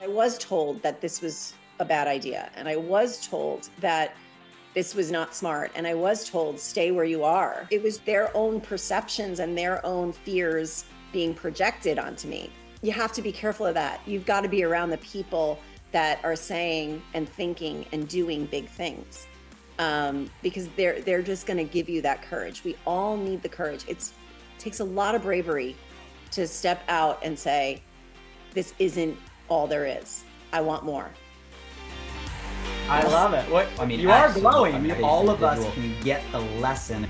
I was told that this was a bad idea. And I was told that this was not smart. And I was told, stay where you are. It was their own perceptions and their own fears being projected onto me. You have to be careful of that. You've got to be around the people that are saying and thinking and doing big things. Because they're just going to give you that courage. We all need the courage. It takes a lot of bravery to step out and say, this isn't all there is. I want more. I love it. What I mean, you are glowing. All of us can get the lesson.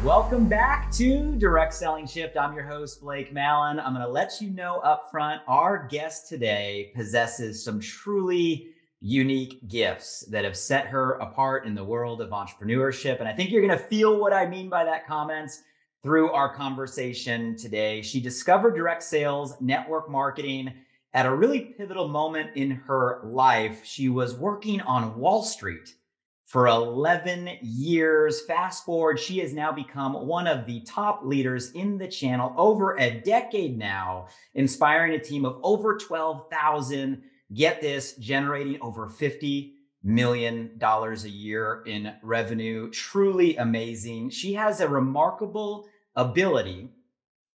Welcome back to Direct Selling Shift. I'm your host, Blake Mallon. I'm going to let you know up front, our guest today possesses some truly unique gifts that have set her apart in the world of entrepreneurship. And I think you're going to feel what I mean by that comments through our conversation today. She discovered direct sales, network marketing at a really pivotal moment in her life. She was working on Wall Street for 11 years. Fast forward, she has now become one of the top leaders in the channel over a decade now, inspiring a team of over 12,000. Get this, generating over $50 million a year in revenue. Truly amazing. She has a remarkable ability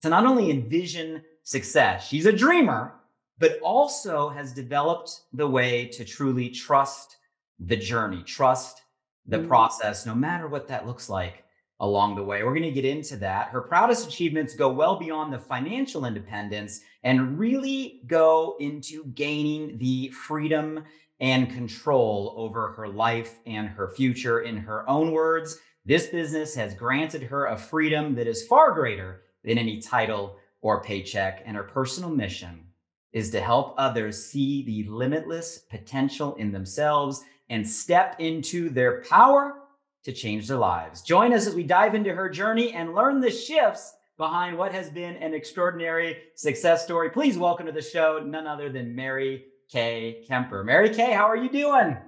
to not only envision success, she's a dreamer, but also has developed the way to truly trust the journey, trust the process, no matter what that looks like along the way. We're going to get into that. Her proudest achievements go well beyond the financial independence and really go into gaining the freedom and control over her life and her future. In her own words, this business has granted her a freedom that is far greater than any title or paycheck. And her personal mission is to help others see the limitless potential in themselves and step into their power to change their lives. Join us as we dive into her journey and learn the shifts behind what has been an extraordinary success story. Please welcome to the show none other than Mary Kay Kemper. Mary Kay, how are you doing?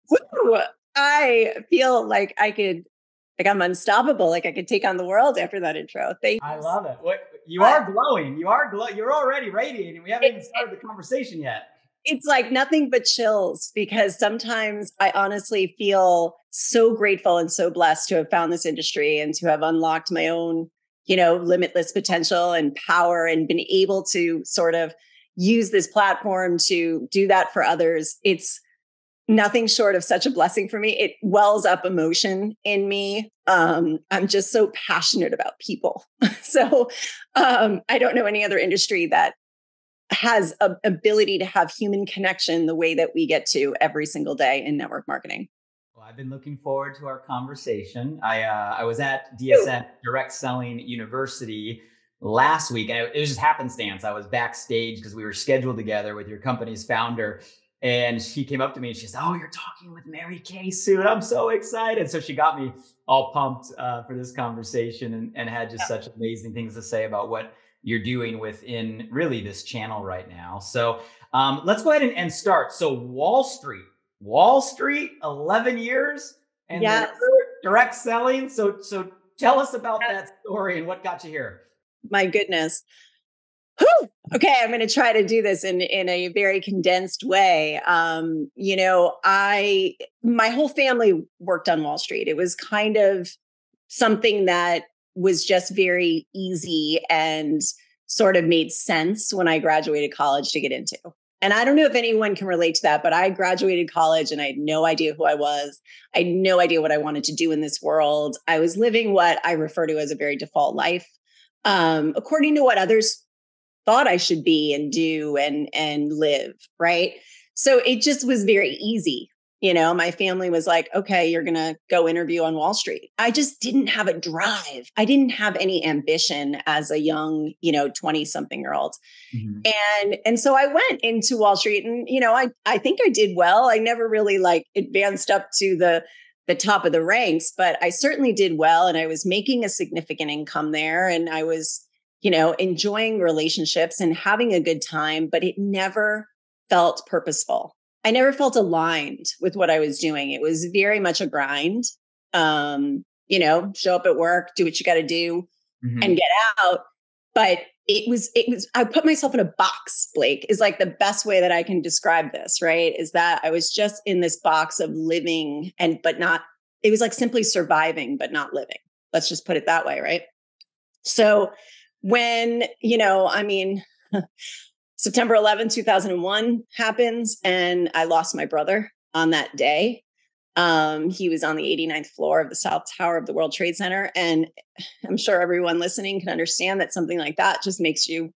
Woo! I feel like I'm unstoppable. Like I could take on the world after that intro. Thank you. I love it. You are glowing. You're already radiating. We haven't even started the conversation yet. It's like nothing but chills, because sometimes I honestly feel so grateful and so blessed to have found this industry and to have unlocked my own, limitless potential and power and been able to sort of use this platform to do that for others. It's nothing short of such a blessing for me. It wells up emotion in me. I'm just so passionate about people. So I don't know any other industry that has an ability to have human connection the way that we get to every single day in network marketing. Well, I've been looking forward to our conversation. I was at DSN Direct Selling University last week, and it was just happenstance. I was backstage because we were scheduled together with your company's founder, and she came up to me and she said, "Oh, you're talking with Mary Kay soon. I'm so excited." So she got me all pumped for this conversation and had just such amazing things to say about what you're doing within really this channel right now. So let's go ahead and start. So Wall Street, 11 years and yes. Direct selling. So tell us about that story and what got you here. My goodness. Whew. Okay, I'm going to try to do this in a very condensed way. My whole family worked on Wall Street. It was kind of something that was just very easy and sort of made sense when I graduated college to get into. And I don't know if anyone can relate to that, but I graduated college and I had no idea who I was. I had no idea what I wanted to do in this world. I was living what I refer to as a very default life, according to what others thought I should be and do and live, right? So it just was very easy. My family was like, okay, you're going to go interview on Wall Street. I just didn't have a drive. I didn't have any ambition as a young, 20-something-year-old. Mm-hmm. And so I went into Wall Street and, I think I did well. I never really advanced up to the top of the ranks, but I certainly did well. And I was making a significant income there. And I was, enjoying relationships and having a good time, but it never felt purposeful. I never felt aligned with what I was doing. It was very much a grind. Show up at work, do what you got to do and get out. But it was, I put myself in a box, Blake, is like the best way that I can describe this, right? Is that I was just in this box of living it was like simply surviving, but not living. Let's just put it that way. Right. So when, September 11th, 2001 happens and I lost my brother on that day. He was on the 89th floor of the South Tower of the World Trade Center. And I'm sure everyone listening can understand that something like that just makes you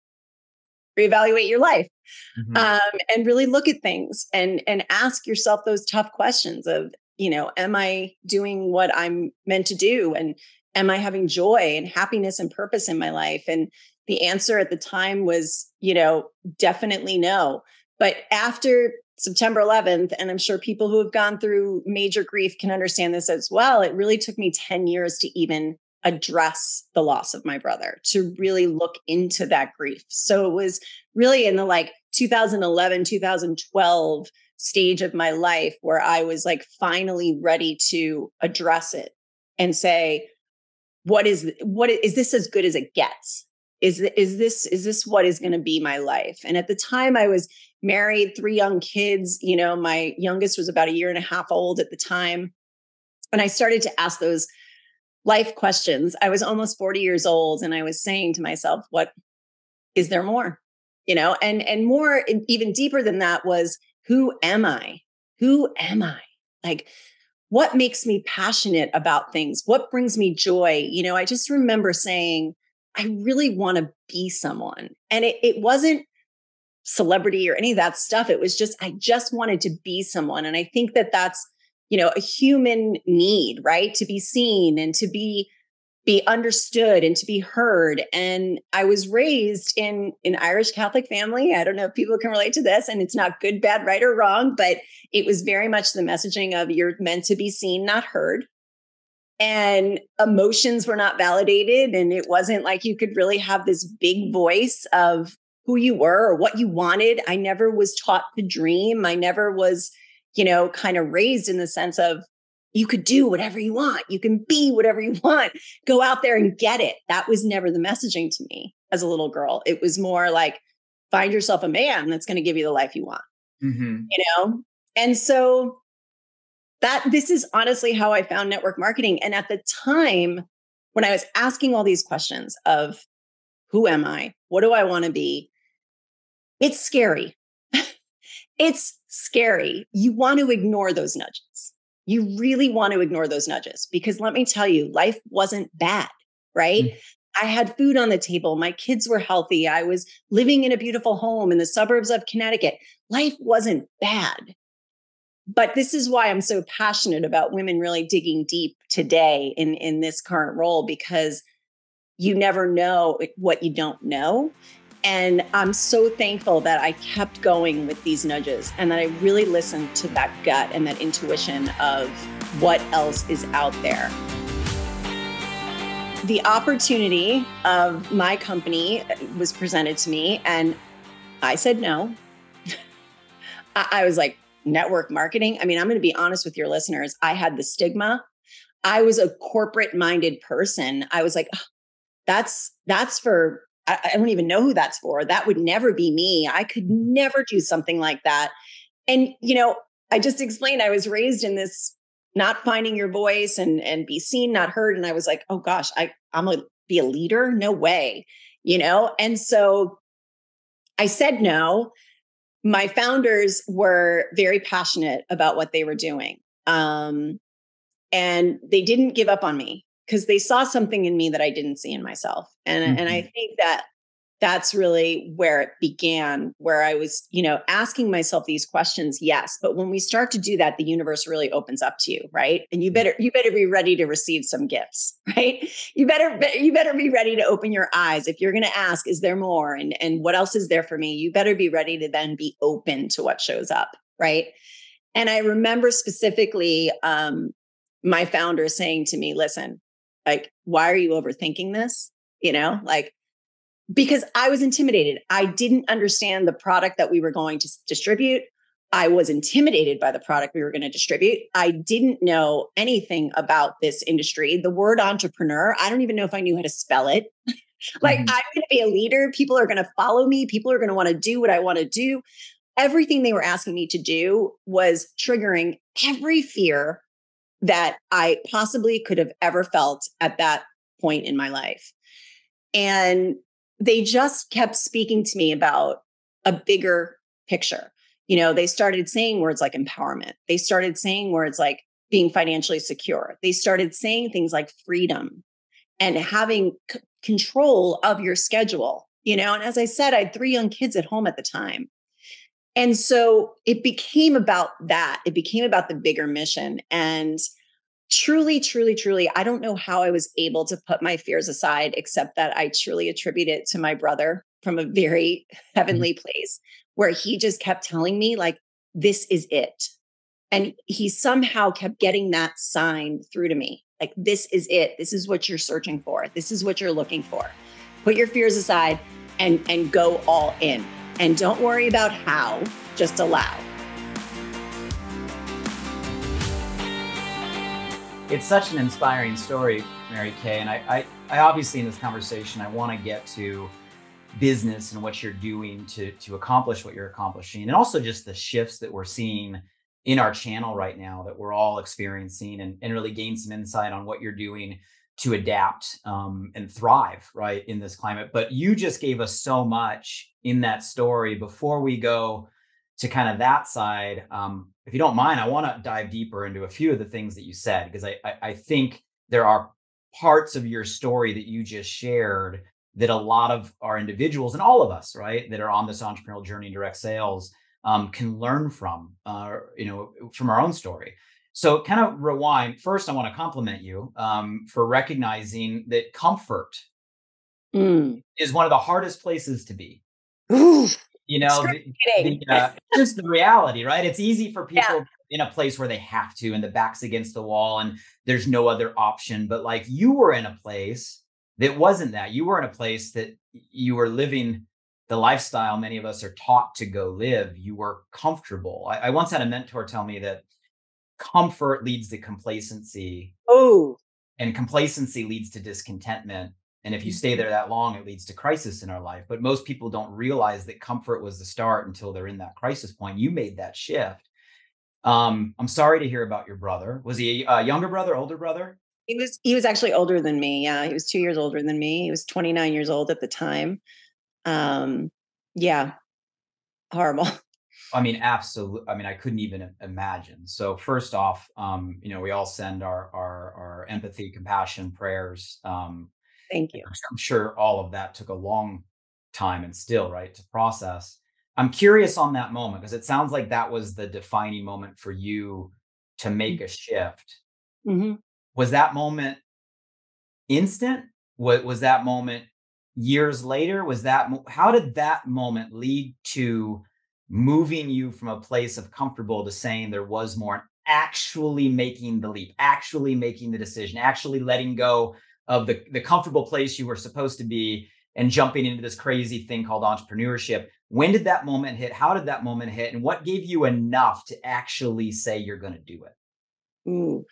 reevaluate your life, and really look at things and ask yourself those tough questions of, am I doing what I'm meant to do? And am I having joy and happiness and purpose in my life? And the answer at the time was, definitely no. But after September 11th, and I'm sure people who have gone through major grief can understand this as well, it really took me 10 years to even address the loss of my brother, to really look into that grief. So it was really in the 2011, 2012 stage of my life where I was finally ready to address it and say, what is this as good as it gets? Is this what is going to be my life? And at the time I was married, 3 young kids. My youngest was about 1.5 years old at the time. And I started to ask those life questions. I was almost 40 years old. And I was saying to myself, what is there more? And more, even deeper than that was, who am I? Who am I? What makes me passionate about things? What brings me joy? I just remember saying, I really want to be someone. And it wasn't celebrity or any of that stuff. It was just, I just wanted to be someone. And I think that that's, a human need, right? To be seen and to be understood and to be heard. And I was raised in an Irish Catholic family. I don't know if people can relate to this, and it's not good, bad, right, or wrong, but it was very much the messaging of you're meant to be seen, not heard. And emotions were not validated. And it wasn't like you could really have this big voice of who you were or what you wanted. I never was taught to dream. I never was, kind of raised in the sense of you could do whatever you want. You can be whatever you want. Go out there and get it. That was never the messaging to me as a little girl. It was more like, find yourself a man that's going to give you the life you want, And so this is honestly how I found network marketing. And at the time when I was asking all these questions of who am I? What do I want to be? It's scary. It's scary. You want to ignore those nudges. You really want to ignore those nudges because let me tell you, life wasn't bad, right? I had food on the table. My kids were healthy. I was living in a beautiful home in the suburbs of Connecticut. Life wasn't bad. But this is why I'm so passionate about women really digging deep today in this current role, because you never know what you don't know. And I'm so thankful that I kept going with these nudges and that I really listened to that gut and that intuition of what else is out there. The opportunity of my company was presented to me and I said no. I was like, network marketing? I mean, I'm going to be honest with your listeners. I had the stigma. I was a corporate minded person. I was like, oh, that's for, I don't even know who that's for. That would never be me. I could never do something like that. And, I just explained I was raised in this not finding your voice and be seen, not heard. And I was like, oh gosh, I'm going to be a leader? No way, And so I said no. My founders were very passionate about what they were doing. And they didn't give up on me because they saw something in me that I didn't see in myself. And I think that that's really where it began, where I was, asking myself these questions. Yes. But when we start to do that, the universe really opens up to you. Right. And you better be ready to receive some gifts, right? You better be ready to open your eyes. If you're going to ask, is there more? And what else is there for me? You better be ready to then be open to what shows up. Right. And I remember specifically, my founder saying to me, listen, why are you overthinking this? because I was intimidated. I didn't understand the product that we were going to distribute. I was intimidated by the product we were going to distribute. I didn't know anything about this industry. The word entrepreneur, I don't even know if I knew how to spell it. Like, I'm going to be a leader. People are going to follow me. People are going to want to do what I want to do. Everything they were asking me to do was triggering every fear that I possibly could have ever felt at that point in my life. And they just kept speaking to me about a bigger picture. You know, they started saying words like empowerment. They started saying words like being financially secure. They started saying things like freedom and having control of your schedule, you know. And as I said, I had 3 young kids at home at the time. And so it became about that. It became about the bigger mission. And truly, truly, truly, I don't know how I was able to put my fears aside, except that I truly attribute it to my brother from a very heavenly place, where he just kept telling me, like, this is it. And he somehow kept getting that sign through to me. Like, this is it. This is what you're searching for. This is what you're looking for. Put your fears aside and go all in. And don't worry about how, just allow. It's such an inspiring story, Mary Kay. And I obviously in this conversation, I want to get to business and what you're doing to accomplish what you're accomplishing. And also just the shifts that we're seeing in our channel right now that we're all experiencing, and really gain some insight on what you're doing to adapt and thrive, right, in this climate. But you just gave us so much in that story. Before we go to kind of that side, if you don't mind, I want to dive deeper into a few of the things that you said, because I think there are parts of your story that you just shared that a lot of our individuals and all of us, right, that are on this entrepreneurial journey in direct sales can learn from, from our own story. So kind of rewind. First, I want to compliment you for recognizing that comfort is one of the hardest places to be. Ooh, You know, just the reality, right? It's easy for people in a place where they have to, and the back's against the wall and there's no other option. But like, you were in a place that wasn't that. You were in a place that you were living the lifestyle many of us are taught to go live. You were comfortable. I once had a mentor tell me that comfort leads to complacency. Oh, And complacency leads to discontentment. And if you stay there that long, it leads to crisis in our life. But most people don't realize that comfort was the start until they're in that crisis point. You made that shift. I'm sorry to hear about your brother. Was he a younger brother, older brother? He was actually older than me. Yeah, he was 2 years older than me. He was 29 years old at the time. Yeah, horrible. I mean, absolutely. I mean, I couldn't even imagine. So first off, we all send our empathy, compassion, prayers. Thank you. I'm sure all of that took a long time and still, right, to process. I'm curious on that moment, because it sounds like that was the defining moment for you to make a shift. Mm-hmm. Was that moment instant? Was that moment years later? How did that moment lead to moving you from a place of comfortable to saying there was more, and actually making the leap, actually making the decision, actually letting go of the comfortable place you were supposed to be and jumping into this crazy thing called entrepreneurship? When did that moment hit? How did that moment hit? And what gave you enough to actually say you're going to do it? Ooh.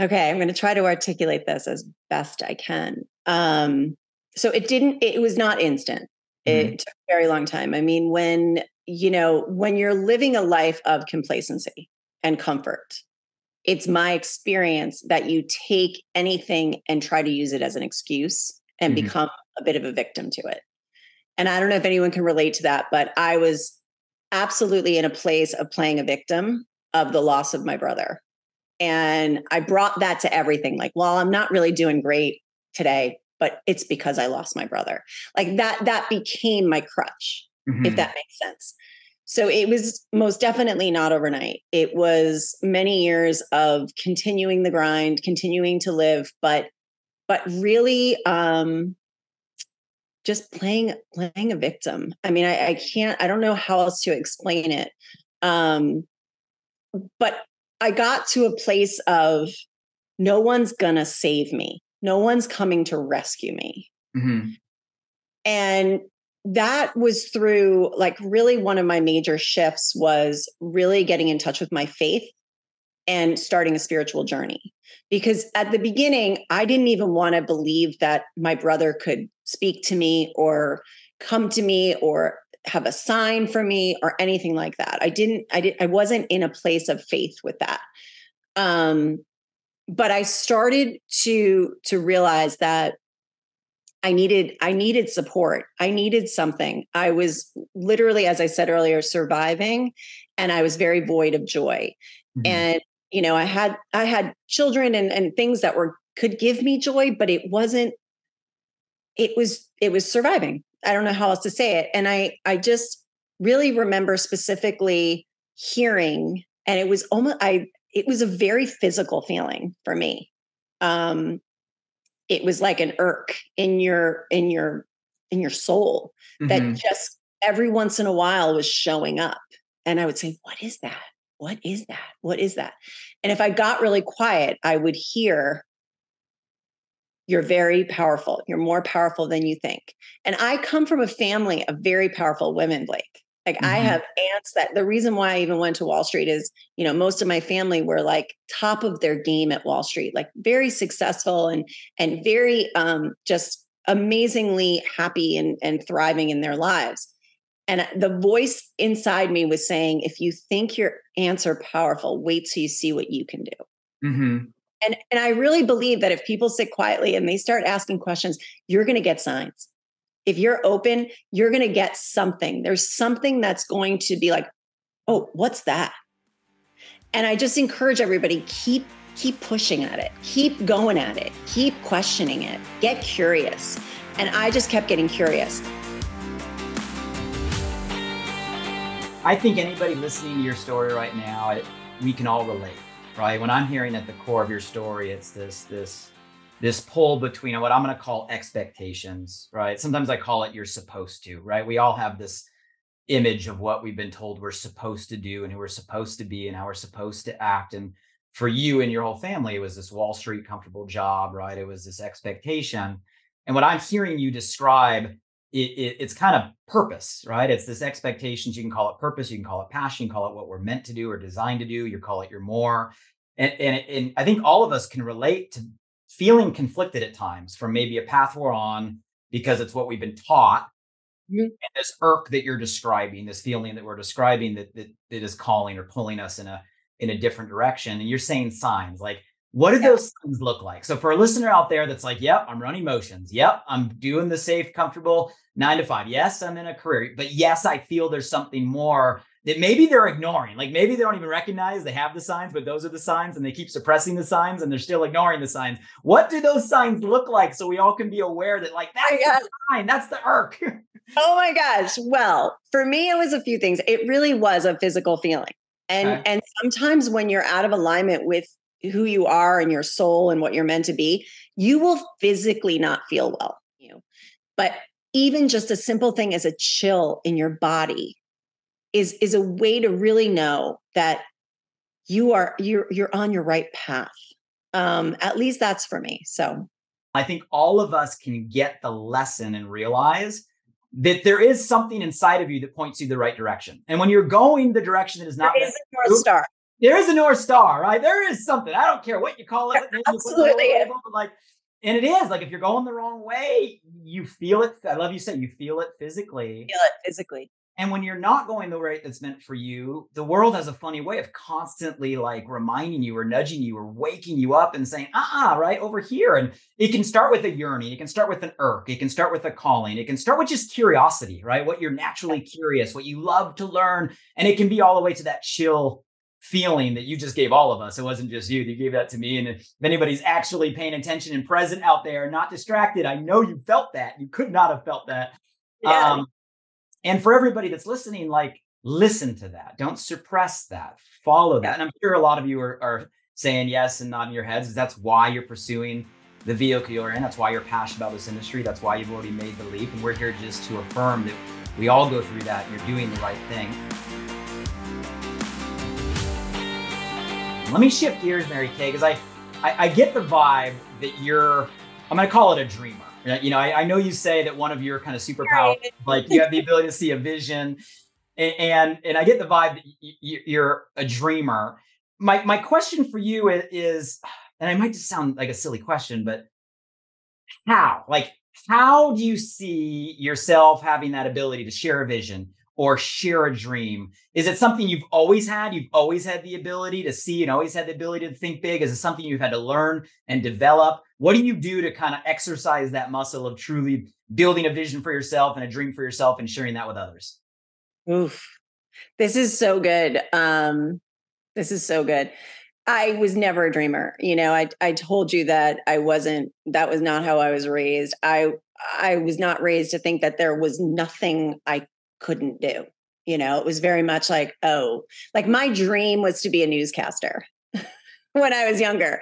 Okay, I'm going to try to articulate this as best I can. So it was not instant. It took a very long time. I mean, when you're living a life of complacency and comfort, it's my experience that you take anything and try to use it as an excuse and become a bit of a victim to it. And I don't know if anyone can relate to that, but I was absolutely in a place of playing a victim of the loss of my brother. And I brought that to everything. Like, well, I'm not really doing great today, but it's because I lost my brother. Like that became my crutch, if that makes sense. So it was most definitely not overnight. It was many years of continuing the grind, continuing to live, but really just playing a victim. I mean, I don't know how else to explain it. But I got to a place of no one's gonna save me. No one's coming to rescue me. And that was through, like, really one of my major shifts was really getting in touch with my faith and starting a spiritual journey. Because at the beginning, I didn't even want to believe that my brother could speak to me or come to me or have a sign for me or anything like that. I wasn't in a place of faith with that. But I started to realize that I needed support. I needed something. I was literally, as I said earlier, surviving, and I was very void of joy. Mm-hmm. And, I had children and things that could give me joy, but it was surviving. I don't know how else to say it. And I just really remember specifically hearing, and it was it was a very physical feeling for me. It was like an irk in your soul that Mm-hmm. just every once in a while was showing up. And I would say, what is that? What is that? What is that? And if I got really quiet, I would hear, you're very powerful. You're more powerful than you think. And I come from a family of very powerful women, Blake. Like, I Mm-hmm. have aunts that the reason why I even went to Wall Street is, most of my family were like top of their game at Wall Street, like very successful and very just amazingly happy and thriving in their lives. And the voice inside me was saying, if you think your aunts are powerful, wait till you see what you can do. Mm-hmm. And I really believe that if people sit quietly and they start asking questions, you're going to get signs. If you're open, you're going to get something. There's something that's going to be like, oh, what's that? And I just encourage everybody, keep pushing at it. Keep going at it. Keep questioning it. Get curious. And I just kept getting curious. I think anybody listening to your story right now, we can all relate, right? When I'm hearing at the core of your story, it's this pull between what I'm going to call expectations, right? Sometimes I call it you're supposed to, right? We all have this image of what we've been told we're supposed to do and who we're supposed to be and how we're supposed to act. And for you and your whole family, it was this Wall Street comfortable job, right? It was this expectation. And what I'm hearing you describe, it's kind of purpose, right? It's this expectations. You can call it purpose, you can call it passion, you can call it what we're meant to do or designed to do, you call it your more. And I think all of us can relate to feeling conflicted at times from maybe a path we're on because it's what we've been taught. Mm-hmm. And this irk that you're describing, this feeling that we're describing that is calling or pulling us in a different direction. And you're saying signs, like, what do those signs look like? So for a listener out there that's like, yep, I'm running motions. Yep, I'm doing the safe, comfortable 9 to 5. Yes, I'm in a career, but yes, I feel there's something more that maybe they're ignoring. Like maybe they don't even recognize they have the signs, but those are the signs and they keep suppressing the signs and they're still ignoring the signs. What do those signs look like so we all can be aware that, like, that's the sign, that's the irk? Oh my gosh. Well, for me, it was a few things. It really was a physical feeling. And sometimes when you're out of alignment with who you are and your soul and what you're meant to be, you will physically not feel well. But even just a simple thing as a chill in your body is a way to really know that you're on your right path. At least that's for me. So I think all of us can get the lesson and realize that there is something inside of you that points you the right direction. And when you're going the direction that is not, there is a North Star. There is a North Star, right? There is something. I don't care what you call it. Absolutely. And it is like, if you're going the wrong way, you feel it. I love you say you feel it physically. Feel it physically. And when you're not going the way that's meant for you, the world has a funny way of constantly like reminding you or nudging you or waking you up and saying, right over here. And it can start with a yearning. It can start with an irk. It can start with a calling. It can start with just curiosity, right? What you're naturally curious, what you love to learn. And it can be all the way to that chill feeling that you just gave all of us. It wasn't just you. You gave that to me. And if anybody's actually paying attention and present out there, not distracted, I know you felt that. You could not have felt that. Yeah. And for everybody that's listening, like, listen to that. Don't suppress that. Follow that. And I'm sure a lot of you are saying yes and nodding your heads. That's why you're pursuing the vehicle you're in. That's why you're passionate about this industry. That's why you've already made the leap. And we're here just to affirm that we all go through that. You're doing the right thing. Let me shift gears, Mary Kay, because I get the vibe that you're, I'm going to call it a dreamer, I know you say that one of your kind of superpowers, Right. like you have the ability to see a vision, and I get the vibe that you're a dreamer. My question for you is, and I might just sound like a silly question, but how? Like, how do you see yourself having that ability to share a vision or share a dream? Is it something you've always had? You've always had the ability to see and always had the ability to think big? Is it something you've had to learn and develop? What do you do to kind of exercise that muscle of truly building a vision for yourself and a dream for yourself and sharing that with others? Oof. This is so good. This is so good. I was never a dreamer. I told you that that was not how I was raised. I was not raised to think that there was nothing I couldn't do. It was very much like, oh, like my dream was to be a newscaster when I was younger.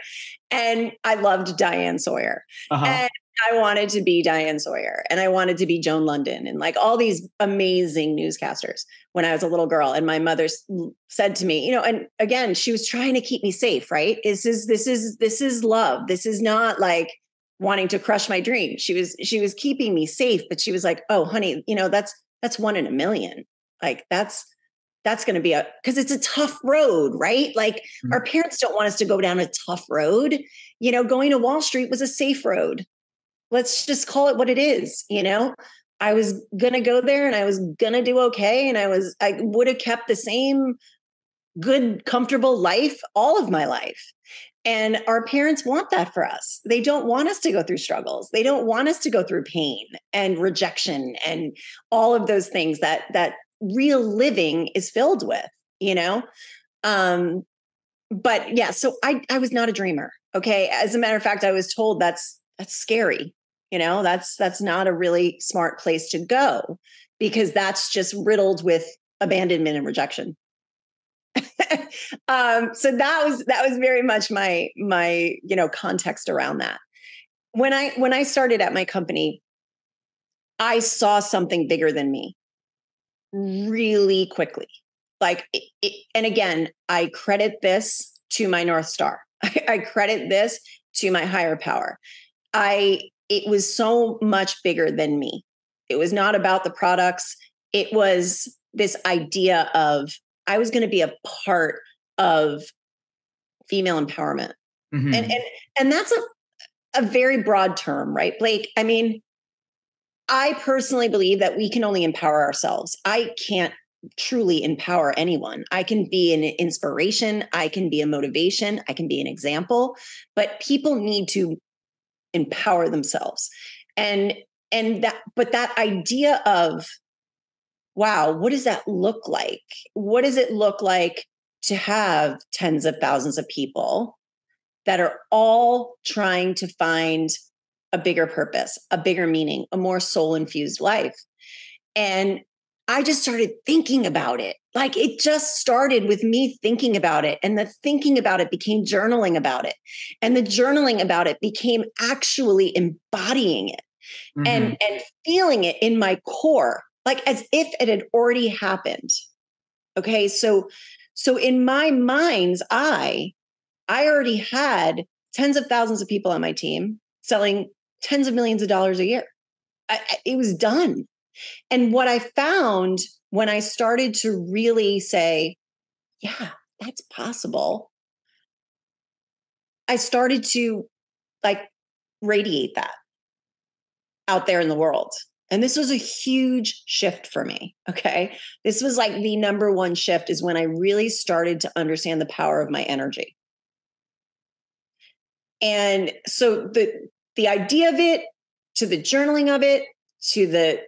And I loved Diane Sawyer. Uh-huh. And I wanted to be Diane Sawyer and I wanted to be Joan London and like all these amazing newscasters when I was a little girl. And my mother said to me, and again, she was trying to keep me safe, right? This is love. This is not like wanting to crush my dream. She was keeping me safe, but she was like, oh, honey, that's one in a million. Like that's going to be because it's a tough road, right? Like our parents don't want us to go down a tough road. Going to Wall Street was a safe road. Let's just call it what it is. I was going to go there and I was going to do okay. And I would have kept the same good, comfortable life all of my life. And our parents want that for us. They don't want us to go through struggles. They don't want us to go through pain and rejection and all of those things that real living is filled with, but yeah, so I was not a dreamer. Okay. As a matter of fact, I was told that's scary. That's not a really smart place to go because that's just riddled with abandonment and rejection. So that was very much my context around that. When I started at my company, I saw something bigger than me really quickly. Like, and again, I credit this to my North Star. I credit this to my higher power. It was so much bigger than me. It was not about the products. It was this idea of I was going to be a part of female empowerment. Mm-hmm. And that's a very broad term, right, Blake? I mean, I personally believe that we can only empower ourselves. I can't truly empower anyone. I can be an inspiration. I can be a motivation. I can be an example, but people need to empower themselves. But that idea of, wow, what does that look like? What does it look like to have tens of thousands of people that are all trying to find a bigger purpose, a bigger meaning, a more soul-infused life? And I just started thinking about it. Like it just started with me thinking about it. And the thinking about it became journaling about it. And the journaling about it became actually embodying it and feeling it in my core, like as if it had already happened. Okay. So in my mind's eye, I already had tens of thousands of people on my team selling tens of millions of dollars a year. It was done. And what I found when I started to really say, yeah, that's possible, I started to like radiate that out there in the world. And this was a huge shift for me. Okay. This was like the number one shift is when I really started to understand the power of my energy. And so the idea of it, to the journaling of it, to the,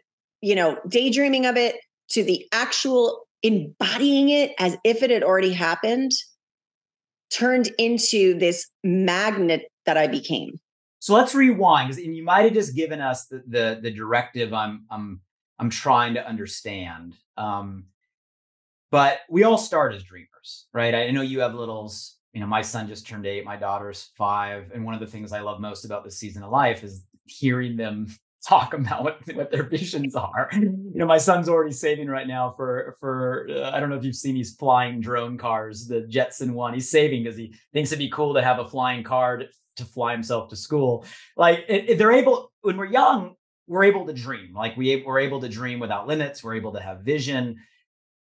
daydreaming of it, to the actual embodying it as if it had already happened, turned into this magnet that I became. So let's rewind, and you might have just given us the directive I'm trying to understand. But we all start as dreamers, right? I know you have littles. My son just turned 8, my daughter's 5, and one of the things I love most about this season of life is hearing them talk about what their visions are. My son's already saving right now for I don't know if you've seen these flying drone cars, the Jetson one. He's saving because he thinks it'd be cool to have a flying car to fly himself to school. Like they're able, when we're young, we're able to dream. Like we're able to dream without limits. We're able to have vision.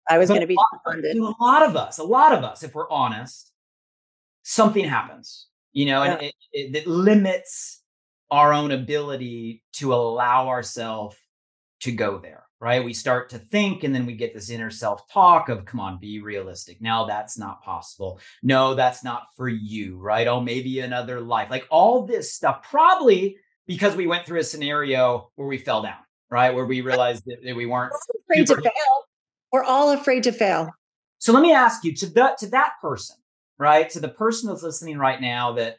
I was But going to be funded. a lot of us, if we're honest, something happens, Yeah. and it limits our own ability to allow ourselves to go there, right? We start to think, and then we get this inner self-talk of, come on, be realistic. No, that's not possible. No, that's not for you, right? Oh, maybe another life. Like all this stuff, probably because we went through a scenario where we fell down, right? Where we realized that we weren't Afraid to super. fail. We're all afraid to fail. So let me ask you, to that person, right? To the person that's listening right now that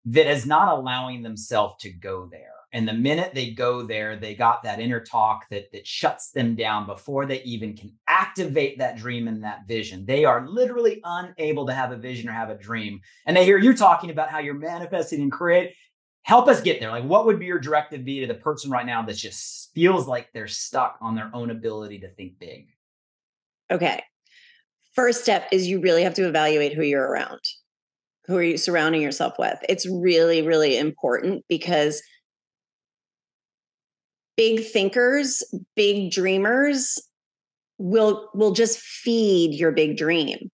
is not allowing themselves to go there. And the minute they go there, they got that inner talk that shuts them down before they even can activate that dream and that vision. They are literally unable to have a vision or have a dream. And they hear you talking about how you're manifesting and create. Help us get there. Like, what would be your directive be to the person right now that just feels like they're stuck on their own ability to think big? Okay. First step is you really have to evaluate who you're around. Who are you surrounding yourself with? It's really, really important because big thinkers, big dreamers will just feed your big dream.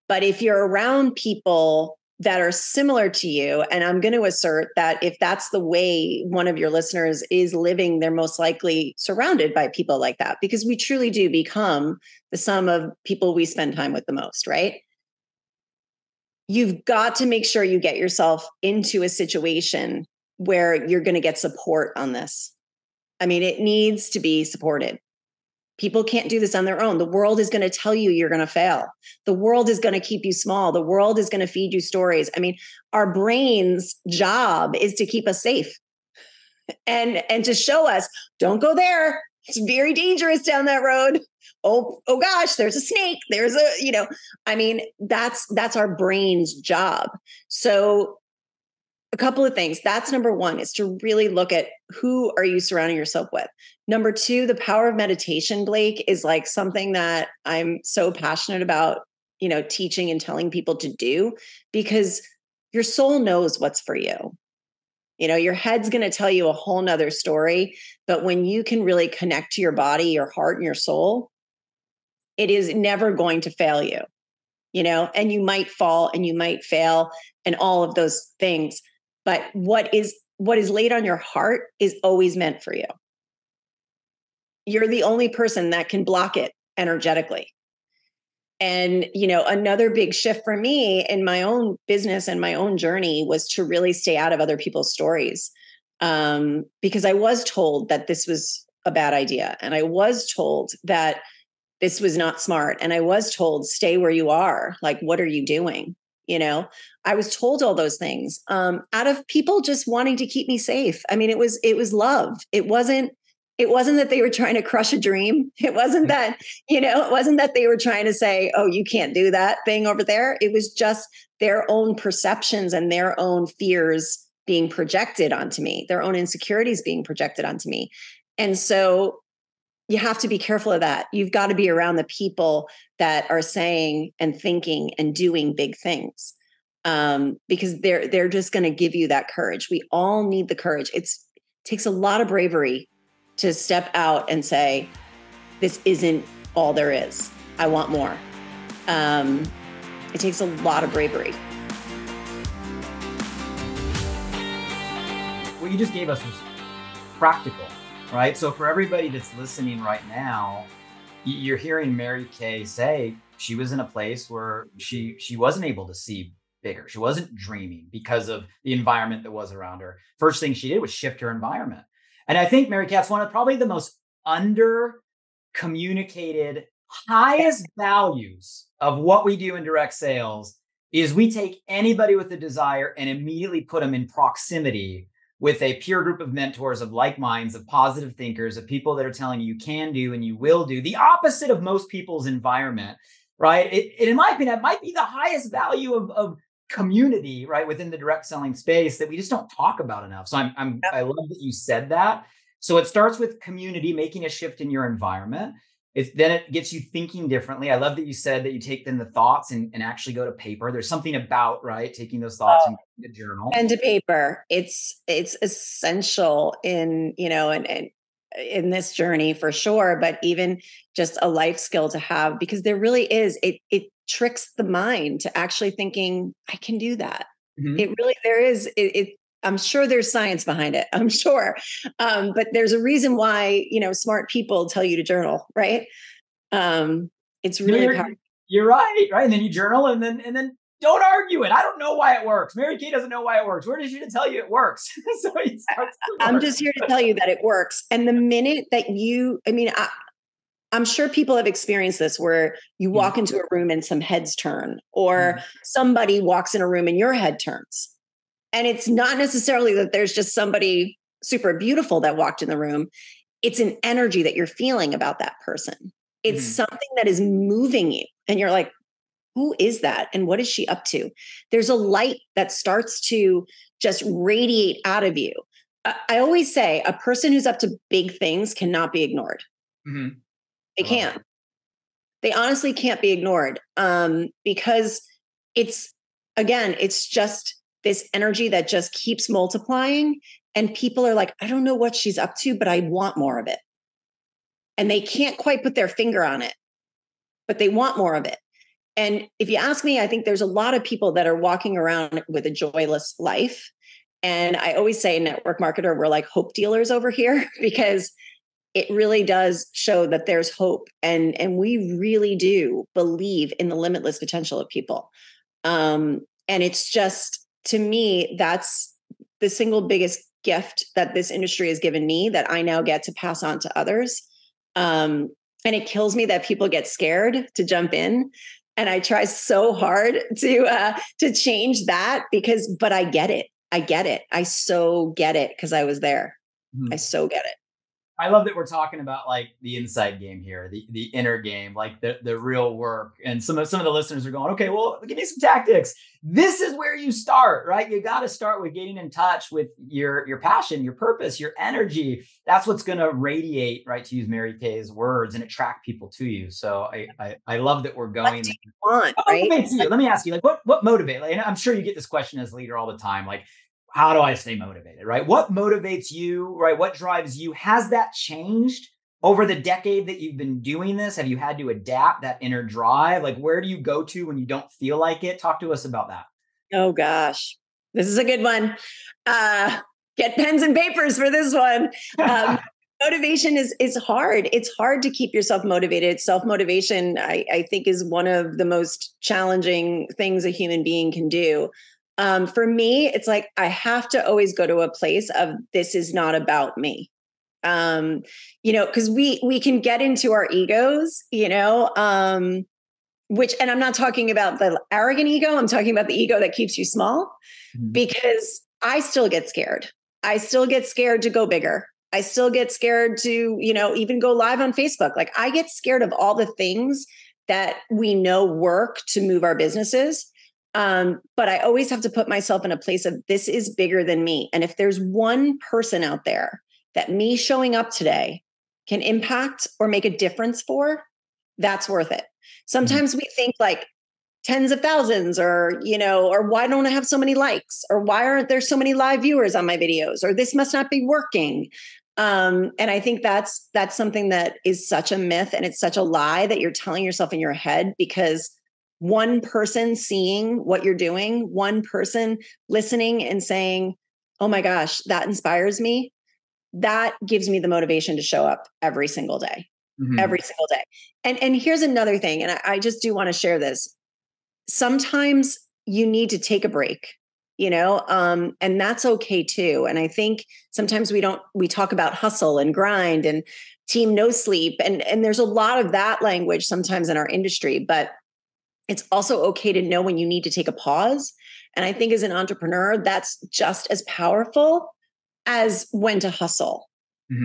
But if you're around people that are similar to you, and I'm going to assert that if that's the way one of your listeners is living, they're most likely surrounded by people like that, because we truly do become the sum of people we spend time with the most, right? You've got to make sure you get yourself into a situation where you're going to get support on this. I mean, it needs to be supported. People can't do this on their own. The world is going to tell you you're going to fail. The world is going to keep you small. The world is going to feed you stories. I mean, our brain's job is to keep us safe and to show us, don't go there. It's very dangerous down that road. Oh gosh, there's a snake. There's I mean, that's our brain's job. So a couple of things. That's number one, is to really look at who are you surrounding yourself with. Number two, the power of meditation, Blake, is like something that I'm so passionate about, teaching and telling people to do, because your soul knows what's for you. Your head's going to tell you a whole nother story, but when you can really connect to your body, your heart, and your soul, it is never going to fail you, and you might fall and you might fail and all of those things. But what is laid on your heart is always meant for you. You're the only person that can block it energetically. And, another big shift for me in my own business and my own journey was to really stay out of other people's stories. Because I was told that this was a bad idea. And I was told that this was not smart. And I was told, stay where you are. Like, what are you doing? I was told all those things out of people just wanting to keep me safe. I mean, it was love. It wasn't that they were trying to crush a dream. It wasn't that, it wasn't that they were trying to say, oh, you can't do that thing over there. It was just their own perceptions and their own fears being projected onto me, their own insecurities being projected onto me. And so you have to be careful of that. You've got to be around the people that are saying and thinking and doing big things, because they're just going to give you that courage. We all need the courage. It takes a lot of bravery to step out and say, this isn't all there is. I want more. It takes a lot of bravery. What you just gave us was practical, right? So for everybody that's listening right now, you're hearing Mary Kay say she was in a place where she wasn't able to see bigger. She wasn't dreaming because of the environment that was around her. First thing she did was shift her environment. And I think, Mary Kay, that's one of probably the most under communicated, highest values of what we do in direct sales is we take anybody with a desire and immediately put them in proximity with a peer group of mentors, of like minds, of positive thinkers, of people that are telling you can do and you will do the opposite of most people's environment, right? In my opinion, that might be the highest value of community, right, within the direct selling space that we just don't talk about enough. So I love that you said that. So it starts with community, making a shift in your environment. then it gets you thinking differently. I love that you said that you take then the thoughts and actually go to paper. There's something about, right, taking those thoughts and a journal. Pen to paper. It's essential in, and in this journey for sure, but even just a life skill to have, because there really is, it tricks the mind to actually thinking, I can do that. Mm-hmm. It really, there is, I'm sure there's science behind it. I'm sure. But there's a reason why, smart people tell you to journal, right? It's really powerful. You're right. Right. And then you journal and then don't argue it. I don't know why it works. Mary Kay doesn't know why it works. We're just here to tell you it works. So I'm just here to tell you that it works. And the minute that I'm sure people have experienced this where you walk into a room and some heads turn, or somebody walks in a room and your head turns. And it's not necessarily that there's just somebody super beautiful that walked in the room. It's an energy that you're feeling about that person. It's something that is moving you. And you're like, who is that? And what is she up to? There's a light that starts to just radiate out of you. I always say a person who's up to big things cannot be ignored. Mm-hmm. They can't. They honestly can't be ignored, because it's just this energy that just keeps multiplying. And people are like, I don't know what she's up to, but I want more of it. And they can't quite put their finger on it, but they want more of it. And if you ask me, I think there's a lot of people that are walking around with a joyless life. And I always say, network marketer, we're like hope dealers over here, because it really does show that there's hope. And we really do believe in the limitless potential of people. And it's just, to me, that's the single biggest gift that this industry has given me that I now get to pass on to others. And it kills me that people get scared to jump in. And I try so hard to change that, but I get it. I get it. I so get it, because I was there. I so get it. I love that we're talking about like the inside game here, the inner game, like the real work. And some of the listeners are going, okay, well, give me some tactics. This is where you start, right? You got to start with getting in touch with your passion, your purpose, your energy. That's what's going to radiate, right? To use Mary Kay's words, and attract people to you. So I love that we're going. What do you want, right? Let me ask you, like, what motivates? Like, and I'm sure you get this question as a leader all the time, like, how do I stay motivated, right? What motivates you, right? What drives you? Has that changed over the decade that you've been doing this? Have you had to adapt that inner drive? Like, where do you go to when you don't feel like it? Talk to us about that. Oh gosh, this is a good one. Get pens and papers for this one. Motivation is hard. It's hard to keep yourself motivated. Self-motivation, I think, is one of the most challenging things a human being can do. For me, it's like, I have to always go to a place of, this is not about me. Because we can get into our egos, and I'm not talking about the arrogant ego. I'm talking about the ego that keeps you small, because I still get scared. I still get scared to go bigger. I still get scared to, even go live on Facebook. Like, I get scared of all the things that we know work to move our businesses. But I always have to put myself in a place of, this is bigger than me. And if there's one person out there that me showing up today can impact or make a difference for, that's worth it. Sometimes we think like tens of thousands, or why don't I have so many likes? Or why aren't there so many live viewers on my videos? Or this must not be working. And I think that's something that is such a myth, and it's such a lie that you're telling yourself in your head, because one person seeing what you're doing, one person listening and saying, oh my gosh, that inspires me, that gives me the motivation to show up every single day, every single day. And here's another thing, and I just do want to share this. Sometimes you need to take a break, and that's okay too. And I think sometimes we talk about hustle and grind and team no sleep. And there's a lot of that language sometimes in our industry, but it's also okay to know when you need to take a pause. And I think as an entrepreneur, that's just as powerful as when to hustle,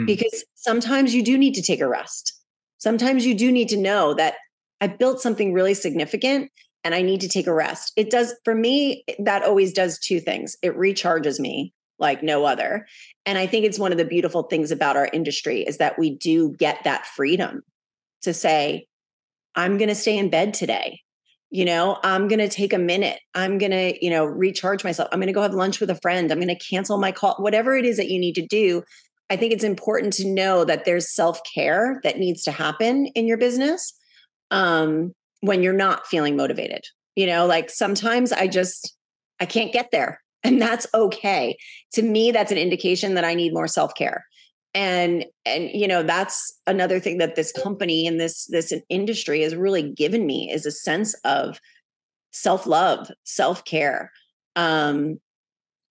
because sometimes you do need to take a rest. Sometimes you do need to know that I built something really significant and I need to take a rest. It does, for me, that always does two things. It recharges me like no other. And I think it's one of the beautiful things about our industry is that we do get that freedom to say, I'm going to stay in bed today. I'm going to take a minute. I'm going to, recharge myself. I'm going to go have lunch with a friend. I'm going to cancel my call, whatever it is that you need to do. I think it's important to know that there's self-care that needs to happen in your business when you're not feeling motivated. Like sometimes I can't get there, and that's okay. To me, that's an indication that I need more self-care. And that's another thing that this company and this industry has really given me is a sense of self-love, self-care.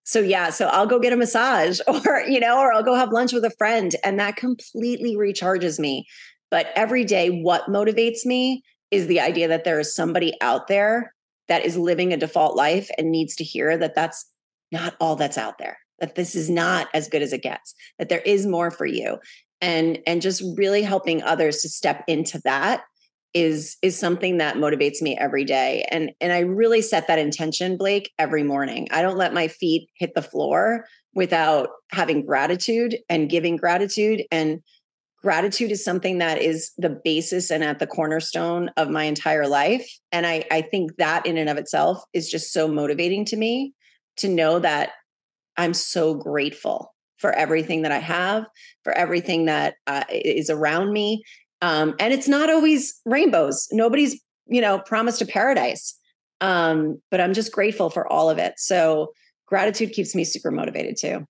So I'll go get a massage or I'll go have lunch with a friend, and that completely recharges me. But every day, what motivates me is the idea that there is somebody out there that is living a default life and needs to hear that that's not all that's out there, that this is not as good as it gets, that there is more for you. And just really helping others to step into that is something that motivates me every day. And I really set that intention, Blake, every morning. I don't let my feet hit the floor without having gratitude and giving gratitude. And gratitude is something that is the basis and at the cornerstone of my entire life. And I think that in and of itself is just so motivating to me to know that I'm so grateful for everything that I have, for everything that is around me. And it's not always rainbows. Nobody's, promised a paradise. But I'm just grateful for all of it. So gratitude keeps me super motivated too.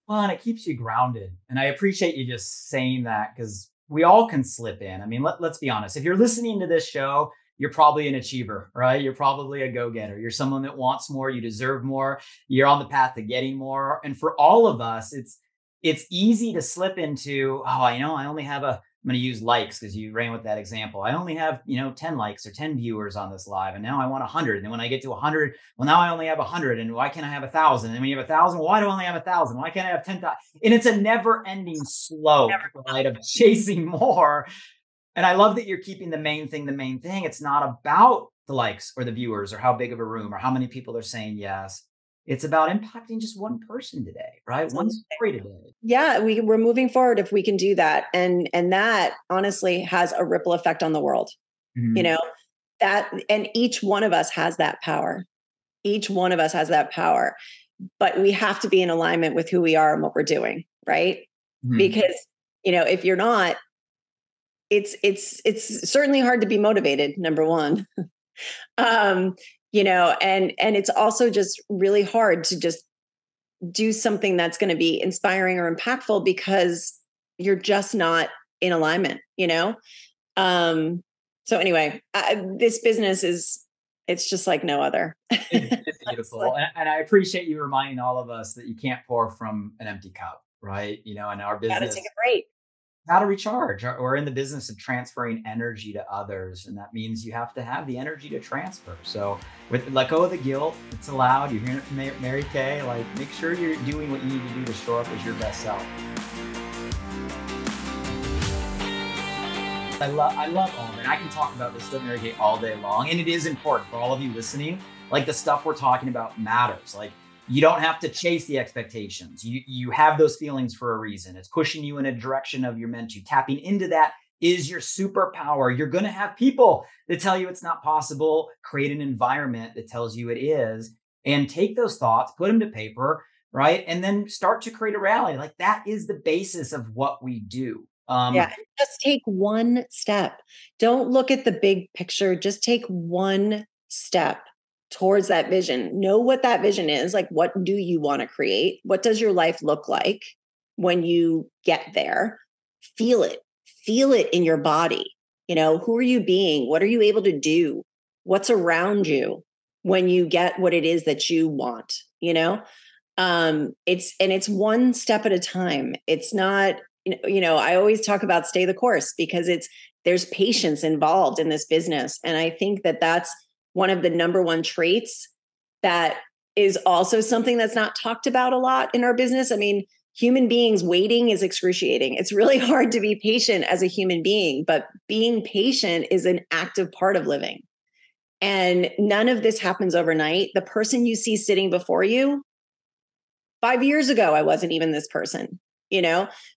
Well, and it keeps you grounded. And I appreciate you just saying that, because we all can slip in. I mean, let's be honest. If you're listening to this show, you're probably an achiever, right? You're probably a go-getter. You're someone that wants more. You deserve more. You're on the path to getting more. And for all of us, it's easy to slip into, I only have I'm going to use likes because you ran with that example. I only have, 10 likes or 10 viewers on this live. And now I want 100. And then when I get to 100, well, now I only have 100. And why can't I have 1,000? And when you have 1,000, why do I only have 1,000? Why can't I have 10,000? And it's a never ending slope, right, of chasing more. And I love that you're keeping the main thing. It's not about the likes or the viewers or how big of a room or how many people are saying yes. It's about impacting just one person today, right? One story today. Yeah, we're moving forward if we can do that. And that honestly has a ripple effect on the world. Mm-hmm. That, and each one of us has that power. Each one of us has that power. But we have to be in alignment with who we are and what we're doing, right? Mm-hmm. Because, if you're not, it's certainly hard to be motivated, number one. And it's also just really hard to just do something that's going to be inspiring or impactful because you're just not in alignment, So anyway, this business it's just like no other. It's beautiful. And I appreciate you reminding all of us that you can't pour from an empty cup, right? In our business. Gotta take a break. How to recharge. We're in the business of transferring energy to others. And that means you have to have the energy to transfer. So let go of the guilt. It's allowed. You're hearing it from Mary Kay. Like, make sure you're doing what you need to do to show up as your best self. I love all of it. I can talk about this stuff, Mary Kay, all day long. And it is important for all of you listening. Like, the stuff we're talking about matters. Like, you don't have to chase the expectations. You have those feelings for a reason. It's pushing you in a direction of you're meant to. Tapping into that is your superpower. You're going to have people that tell you it's not possible. Create an environment that tells you it is, and take those thoughts, put them to paper, right? And then start to create a reality. Like, that is the basis of what we do. Just take one step. Don't look at the big picture. Just take one step towards that vision. Know what that vision is. Like, what do you want to create? What does your life look like when you get there? Feel it. Feel it in your body. Who are you being? What are you able to do? What's around you when you get what it is that you want? It's one step at a time. It's not, I always talk about stay the course, because there's patience involved in this business. And I think that that's one of the number one traits that is also something that's not talked about a lot in our business. I mean, human beings, waiting is excruciating. It's really hard to be patient as a human being, but being patient is an active part of living. And none of this happens overnight. The person you see sitting before you, 5 years ago, I wasn't even this person,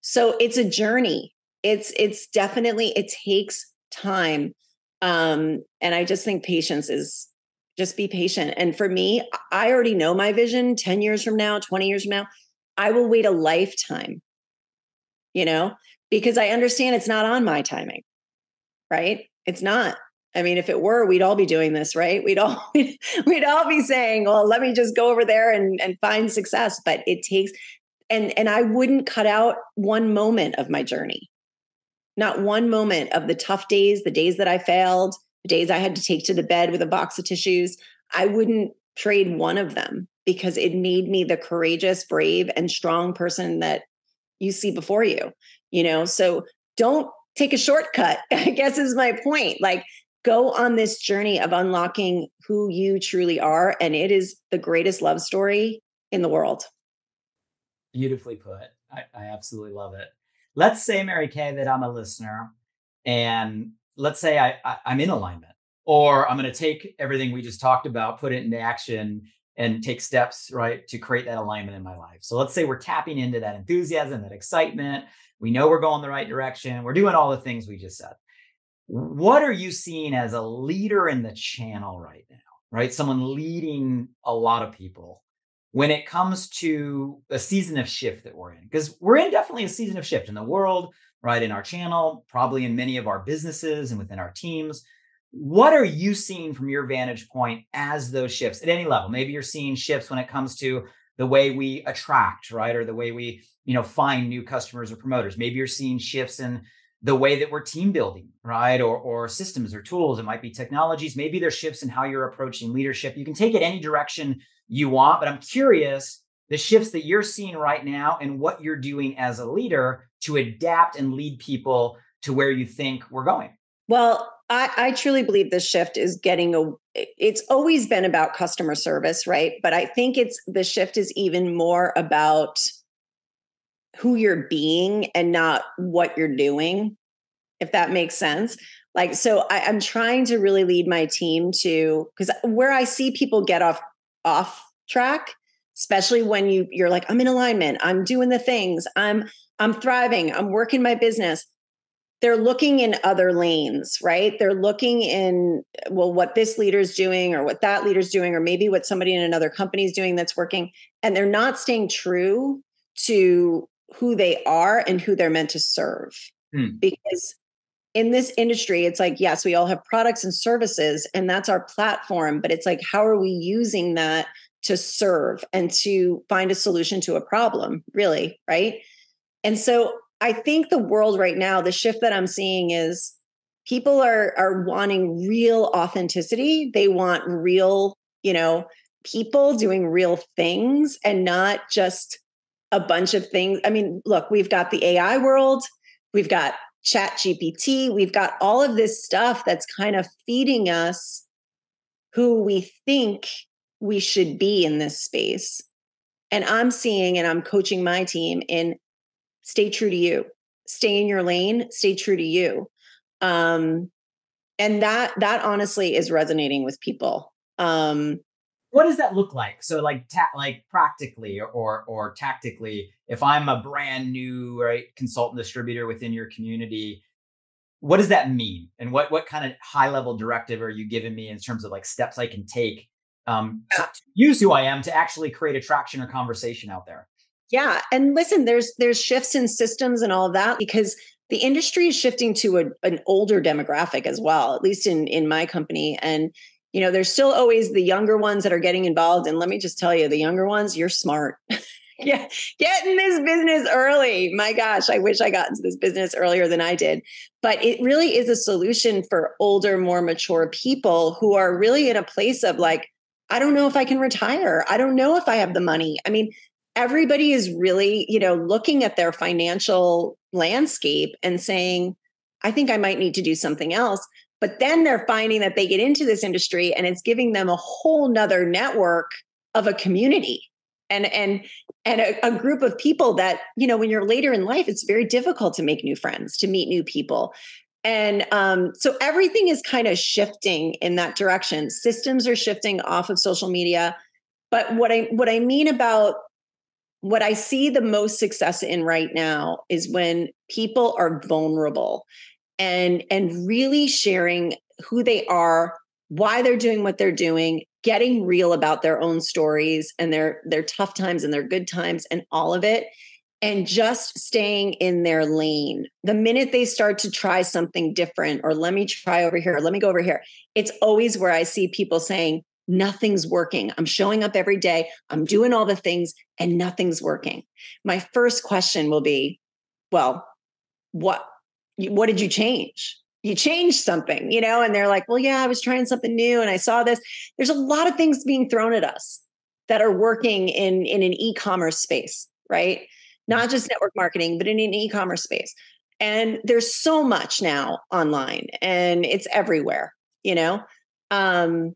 So it's a journey. It's definitely, it takes time. And I just think patience is just be patient. And for me, I already know my vision 10 years from now, 20 years from now. I will wait a lifetime, you know, because I understand it's not on my timing, right? It's not. I mean, if it were, we'd all be doing this, right? We'd all be saying, well, let me just go over there and find success. But it takes, and I wouldn't cut out one moment of my journey, not one moment of the tough days, the days that I failed, the days I had to take to the bed with a box of tissues. I wouldn't trade one of them because it made me the courageous, brave, and strong person that you see before you, you know? So don't take a shortcut, I guess is my point. Like, go on this journey of unlocking who you truly are. And it is the greatest love story in the world. Beautifully put. I absolutely love it. Let's say, Mary Kay, that I'm a listener, and let's say I'm in alignment, or I'm going to take everything we just talked about, put it into action, and take steps, right, to create that alignment in my life. So let's say we're tapping into that enthusiasm, that excitement. We know we're going the right direction. We're doing all the things we just said. What are you seeing as a leader in the channel right now, right? Someone leading a lot of people when it comes to a season of shift that we're in? Because we're in definitely a season of shift in the world, right? In our channel, probably in many of our businesses and within our teams. What are you seeing from your vantage point as those shifts at any level? Maybe you're seeing shifts when it comes to the way we attract, right? Or the way we, find new customers or promoters. Maybe you're seeing shifts in the way that we're team building, right? Or systems or tools. It might be technologies. Maybe there's shifts in how you're approaching leadership. You can take it any direction you want, but I'm curious the shifts that you're seeing right now and what you're doing as a leader to adapt and lead people to where you think we're going. Well, I truly believe this shift is it's always been about customer service, right? But I think the shift is even more about who you're being and not what you're doing, if that makes sense. Like, so I'm trying to really lead my team because where I see people get off track, especially when you're like, I'm in alignment, I'm doing the things, I'm thriving, I'm working my business. They're looking in other lanes, right? They're looking in, well, what this leader's doing or what that leader's doing, or maybe what somebody in another company is doing that's working. And they're not staying true to who they are and who they're meant to serve. Because in this industry, it's like, yes, we all have products and services, and that's our platform. But it's like, how are we using that to serve and to find a solution to a problem, really, right? And so I think the world right now, the shift that I'm seeing is people are wanting real authenticity. They want real, people doing real things and not just a bunch of things. I mean, look, we've got the AI world, we've got Chat GPT, we've got all of this stuff that's kind of feeding us who we think we should be in this space. And I'm seeing and I'm coaching my team in stay true to you, stay in your lane, stay true to you. And that honestly is resonating with people. What does that look like? So like practically or tactically, if I'm a brand new, right, consultant distributor within your community, what does that mean? And what kind of high level directive are you giving me in terms of like steps I can take to use who I am to actually create attraction or conversation out there? Yeah. And listen, there's shifts in systems and all of that because the industry is shifting to an older demographic as well, at least in my company. And there's still always the younger ones that are getting involved. And let me just tell you, the younger ones, you're smart. Yeah, get in this business early. My gosh, I wish I got into this business earlier than I did. But it really is a solution for older, more mature people who are really in a place of like, I don't know if I can retire. I don't know if I have the money. I mean, everybody is really, looking at their financial landscape and saying, I think I might need to do something else. But then they're finding that they get into this industry and it's giving them a whole nother network of a community and a group of people that, when you're later in life, it's very difficult to make new friends, to meet new people. And so everything is kind of shifting in that direction. Systems are shifting off of social media. But what I mean about what I see the most success in right now is when people are vulnerable. and really sharing who they are, why they're doing what they're doing, getting real about their own stories and their tough times and their good times and all of it, and just staying in their lane. The minute they start to try something different, or let me try over here, or let me go over here, it's always where I see people saying, nothing's working. I'm showing up every day. I'm doing all the things and nothing's working. My first question will be, well, what did you change? You changed something, and they're like, well, yeah, I was trying something new and I saw this. There's a lot of things being thrown at us that are working in an e-commerce space, right? Not just network marketing, but in an e-commerce space. And there's so much now online and it's everywhere, Um,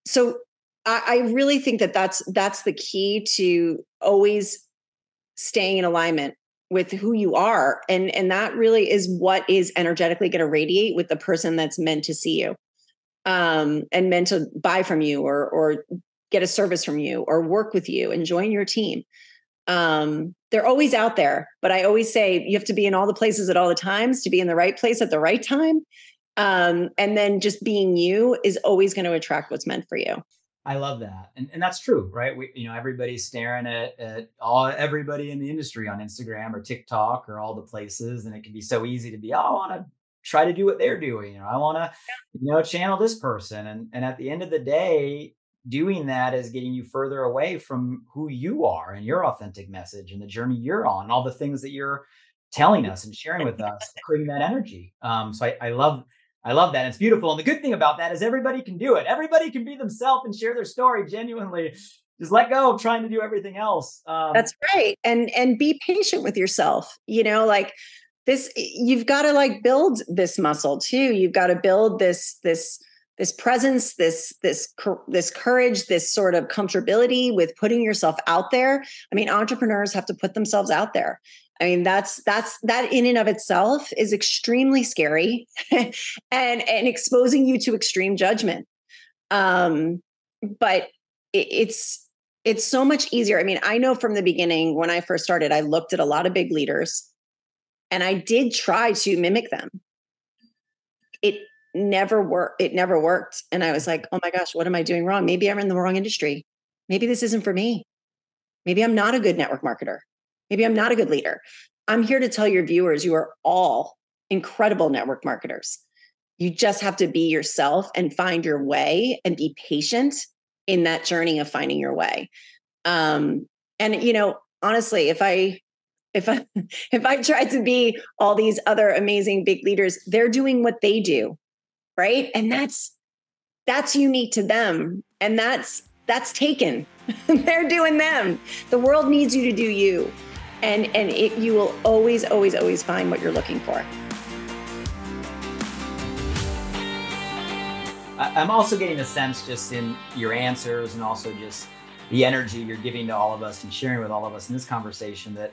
so I really think that that's the key to always staying in alignment with who you are. And that really is what is energetically going to radiate with the person that's meant to see you, and meant to buy from you or get a service from you or work with you and join your team. They're always out there, but I always say you have to be in all the places at all the times to be in the right place at the right time. And then just being you is always going to attract what's meant for you. I love that. And that's true, right? Everybody's staring at everybody in the industry on Instagram or TikTok or all the places. And it can be so easy to be, oh, I want to try to do what they're doing. I want to, channel this person. And at the end of the day, doing that is getting you further away from who you are and your authentic message and the journey you're on, all the things that you're telling us and sharing with us, creating that energy. So I love that. It's beautiful. And the good thing about that is everybody can do it. Everybody can be themselves and share their story genuinely. Just let go of trying to do everything else. That's right. And be patient with yourself. Like this, you've got to like build this muscle too. You've got to build this presence, this courage, this sort of comfortability with putting yourself out there. I mean, entrepreneurs have to put themselves out there. I mean, that in and of itself is extremely scary and exposing you to extreme judgment. But it's so much easier. I mean, I know from the beginning when I first started, I looked at a lot of big leaders and I did try to mimic them. It never worked. And I was like, oh my gosh, what am I doing wrong? Maybe I'm in the wrong industry. Maybe this isn't for me. Maybe I'm not a good network marketer. Maybe I'm not a good leader. I'm here to tell your viewers, you are all incredible network marketers. You just have to be yourself and find your way and be patient in that journey of finding your way. And honestly, if I tried to be all these other amazing big leaders, they're doing what they do, right? And that's unique to them, and that's taken. They're doing them. The world needs you to do you. And you will always, always, always find what you're looking for. I'm also getting a sense just in your answers and also just the energy you're giving to all of us and sharing with all of us in this conversation that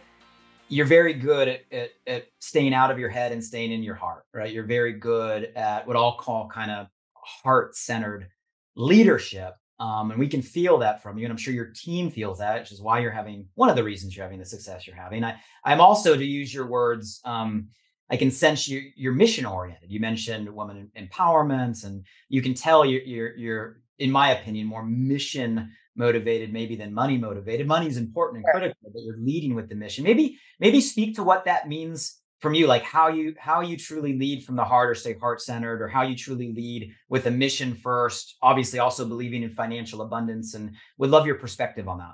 you're very good at staying out of your head and staying in your heart, right? You're very good at what I'll call kind of heart-centered leadership. And we can feel that from you. And I'm sure your team feels that, which is why you're having one of the reasons you're having the success you're having. I'm also, to use your words, I can sense you're mission oriented. You mentioned women empowerment, and you can tell you're, in my opinion, more mission motivated maybe than money motivated. Money is important and critical, but you're leading with the mission. Maybe speak to what that means from you, like how you truly lead from the heart or stay heart-centered, or how you truly lead with a mission first, obviously also believing in financial abundance, and would love your perspective on that.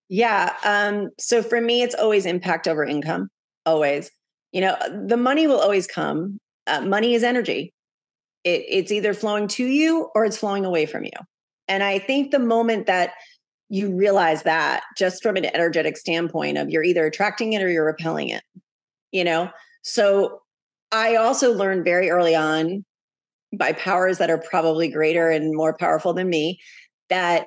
Yeah. So for me, it's always impact over income. Always. The money will always come. Money is energy. It's either flowing to you or it's flowing away from you. And I think the moment that you realize that, just from an energetic standpoint of you're either attracting it or you're repelling it, So I also learned very early on by powers that are probably greater and more powerful than me, that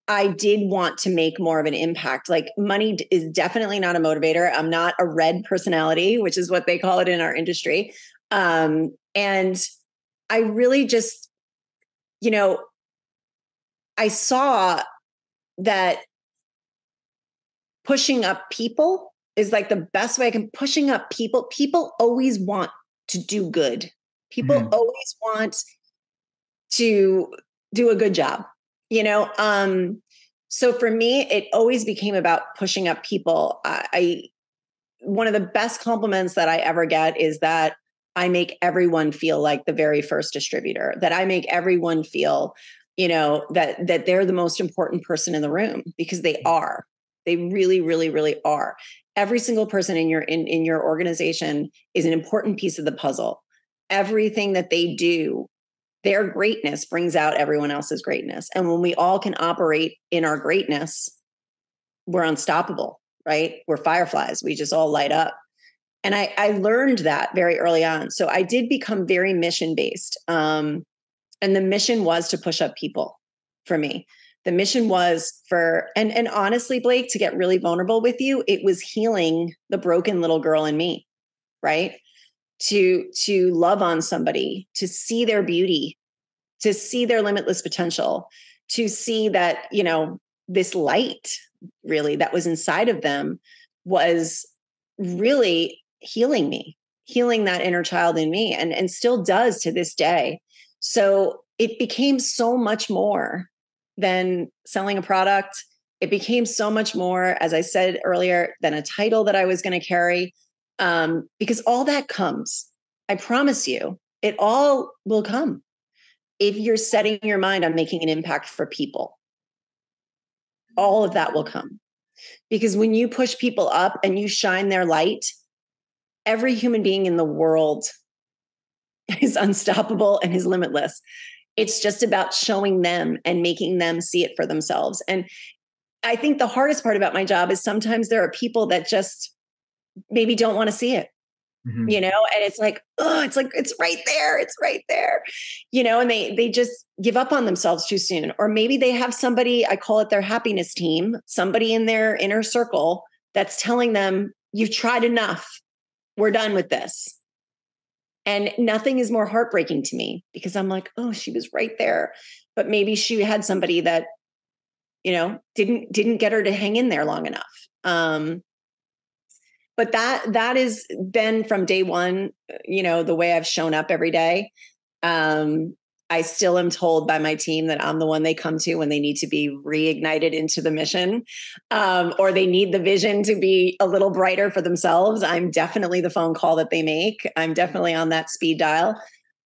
I did want to make more of an impact. Like, money is definitely not a motivator. I'm not a red personality, which is what they call it in our industry. And I really just, I saw that pushing up people is like the best way I can. Pushing up people always want to do good. People Mhm. always want to do a good job, you know? So for me, it always became about pushing up people. One of the best compliments that I ever get is that I make everyone feel like the very first distributor, that I make everyone feel, that they're the most important person in the room, because they are. They really, really, really are. Every single person in your organization is an important piece of the puzzle. Everything that they do, their greatness brings out everyone else's greatness. And when we all can operate in our greatness, we're unstoppable, right? We're fireflies. We just all light up. And I learned that very early on. So I did become very mission based. And the mission was to push up people for me. The mission was and honestly, Blake, to get really vulnerable with you, it was healing the broken little girl in me, right? To love on somebody, to see their beauty, to see their limitless potential, to see that, this light really that was inside of them was really healing me, healing that inner child in me, and still does to this day. So it became so much more than selling a product. It became so much more, as I said earlier, than a title that I was going to carry, because all that comes. I promise you, it all will come if you're setting your mind on making an impact for people. All of that will come. Because when you push people up and you shine their light, every human being in the world is unstoppable and is limitless. It's just about showing them and making them see it for themselves. And I think the hardest part about my job is sometimes there are people that just maybe don't want to see it. Mhm. And it's like, oh, it's right there. It's right there, and they just give up on themselves too soon. Or maybe they have somebody, I call it their happiness team, somebody in their inner circle that's telling them, you've tried enough. We're done with this. And nothing is more heartbreaking to me, because I'm like, oh, she was right there. But maybe she had somebody that, didn't get her to hang in there long enough. But that has been from day one, the way I've shown up every day. I still am told by my team that I'm the one they come to when they need to be reignited into the mission, or they need the vision to be a little brighter for themselves. I'm definitely the phone call that they make. I'm definitely on that speed dial.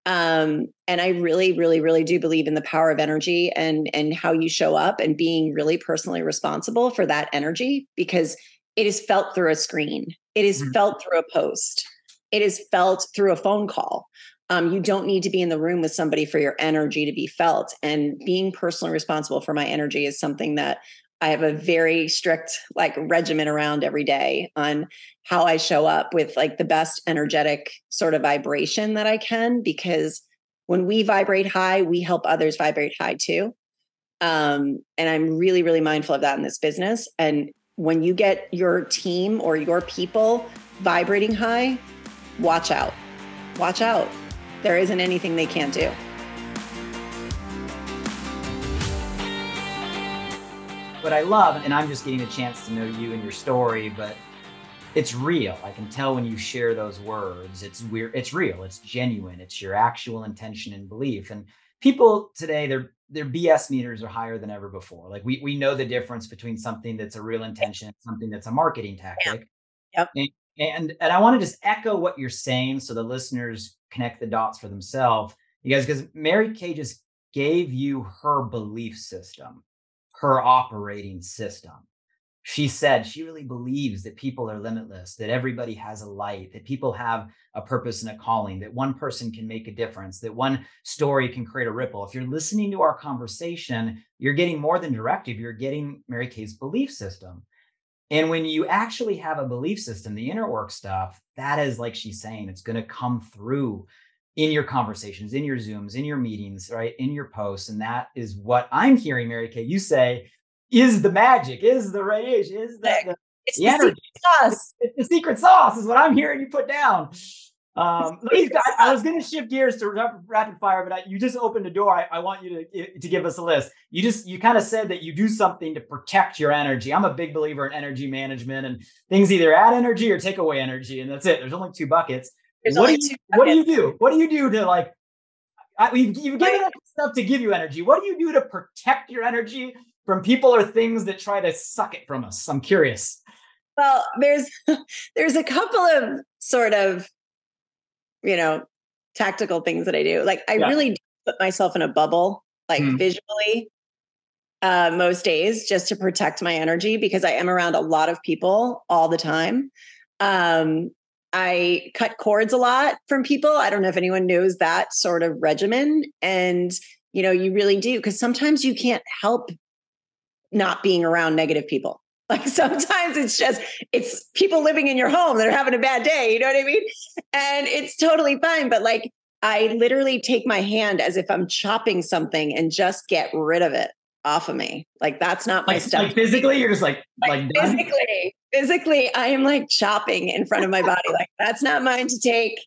And I really, really, really do believe in the power of energy and how you show up, and being really personally responsible for that energy, because it is felt through a screen. It is Mhm. felt through a post. It is felt through a phone call. You don't need to be in the room with somebody for your energy to be felt. And being personally responsible for my energy is something that I have a very strict regimen around every day, on how I show up with the best energetic sort of vibration that I can, because when we vibrate high, we help others vibrate high too. And I'm really, really mindful of that in this business. And when you get your team or your people vibrating high, watch out. Watch out. There isn't anything they can't do. What I love, and I'm just getting a chance to know you and your story, but it's real. I can tell when you share those words. It's weird. It's real. It's genuine. It's your actual intention and belief. And people today, their BS meters are higher than ever before. Like we know the difference between something that's a real intention, something that's a marketing Yeah. tactic. Yep. And I want to just echo what you're saying so the listeners connect the dots for themselves. You guys, because Mary Kay just gave you her belief system, her operating system. She said she really believes that people are limitless, that everybody has a light, that people have a purpose and a calling, that one person can make a difference, that one story can create a ripple. If you're listening to our conversation, you're getting more than directive, you're getting Mary Kay's belief system. And when you actually have a belief system, the inner work stuff, that is, like she's saying, it's going to come through in your conversations, in your Zooms, in your meetings, right? In your posts. And that is what I'm hearing, Mary Kay, you say is the magic, is the radiation, is It's the the secret energy. sauce. It's the secret sauce is what I'm hearing you put down. It's the Please, secret I sauce. was going to shift gears to rapid fire, but you just opened the door. I want you to give us a list. You kind of said that you do something to protect your energy. I'm a big believer in energy management, and things either add energy or take away energy, and that's it. There's only two buckets. There's only two what do you buckets. do? What do you do to like, you've given us stuff to give you energy. What do you do to protect your energy from people or things that try to suck it from us? I'm curious. Well, there's a couple of sort of, tactical things that I do. Like I really do put myself in a bubble, like visually, most days, just to protect my energy because I am around a lot of people all the time. I cut cords a lot from people. I don't know if anyone knows that sort of regimen. And, you really do, because sometimes you can't help not being around negative people. Like sometimes it's people living in your home that are having a bad day. You know what I mean? And it's totally fine. But like, I literally take my hand as if I'm chopping something and just get rid of it off of me. Like that's not my stuff. Like physically, you're just like physically, I am like chopping in front of my body. Like that's not mine to take,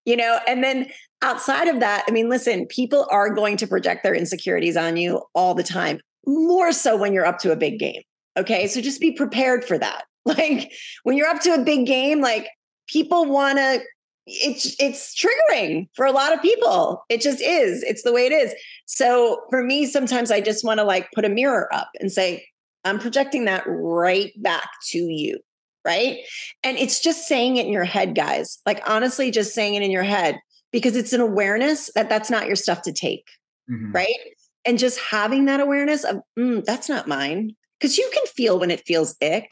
and then outside of that, I mean, listen, people are going to project their insecurities on you all the time, more so when you're up to a big game. Okay. So just be prepared for that. Like when you're up to a big game, like people want to, it's triggering for a lot of people. It just is. It's the way it is. So for me, sometimes I just want to like put a mirror up and say, I'm projecting that right back to you. Right. And it's just saying it in your head, guys, like honestly, just saying it in your head, because it's an awareness that that's not your stuff to take. Right. And just having that awareness of, that's not mine. Because you can feel when it feels ick.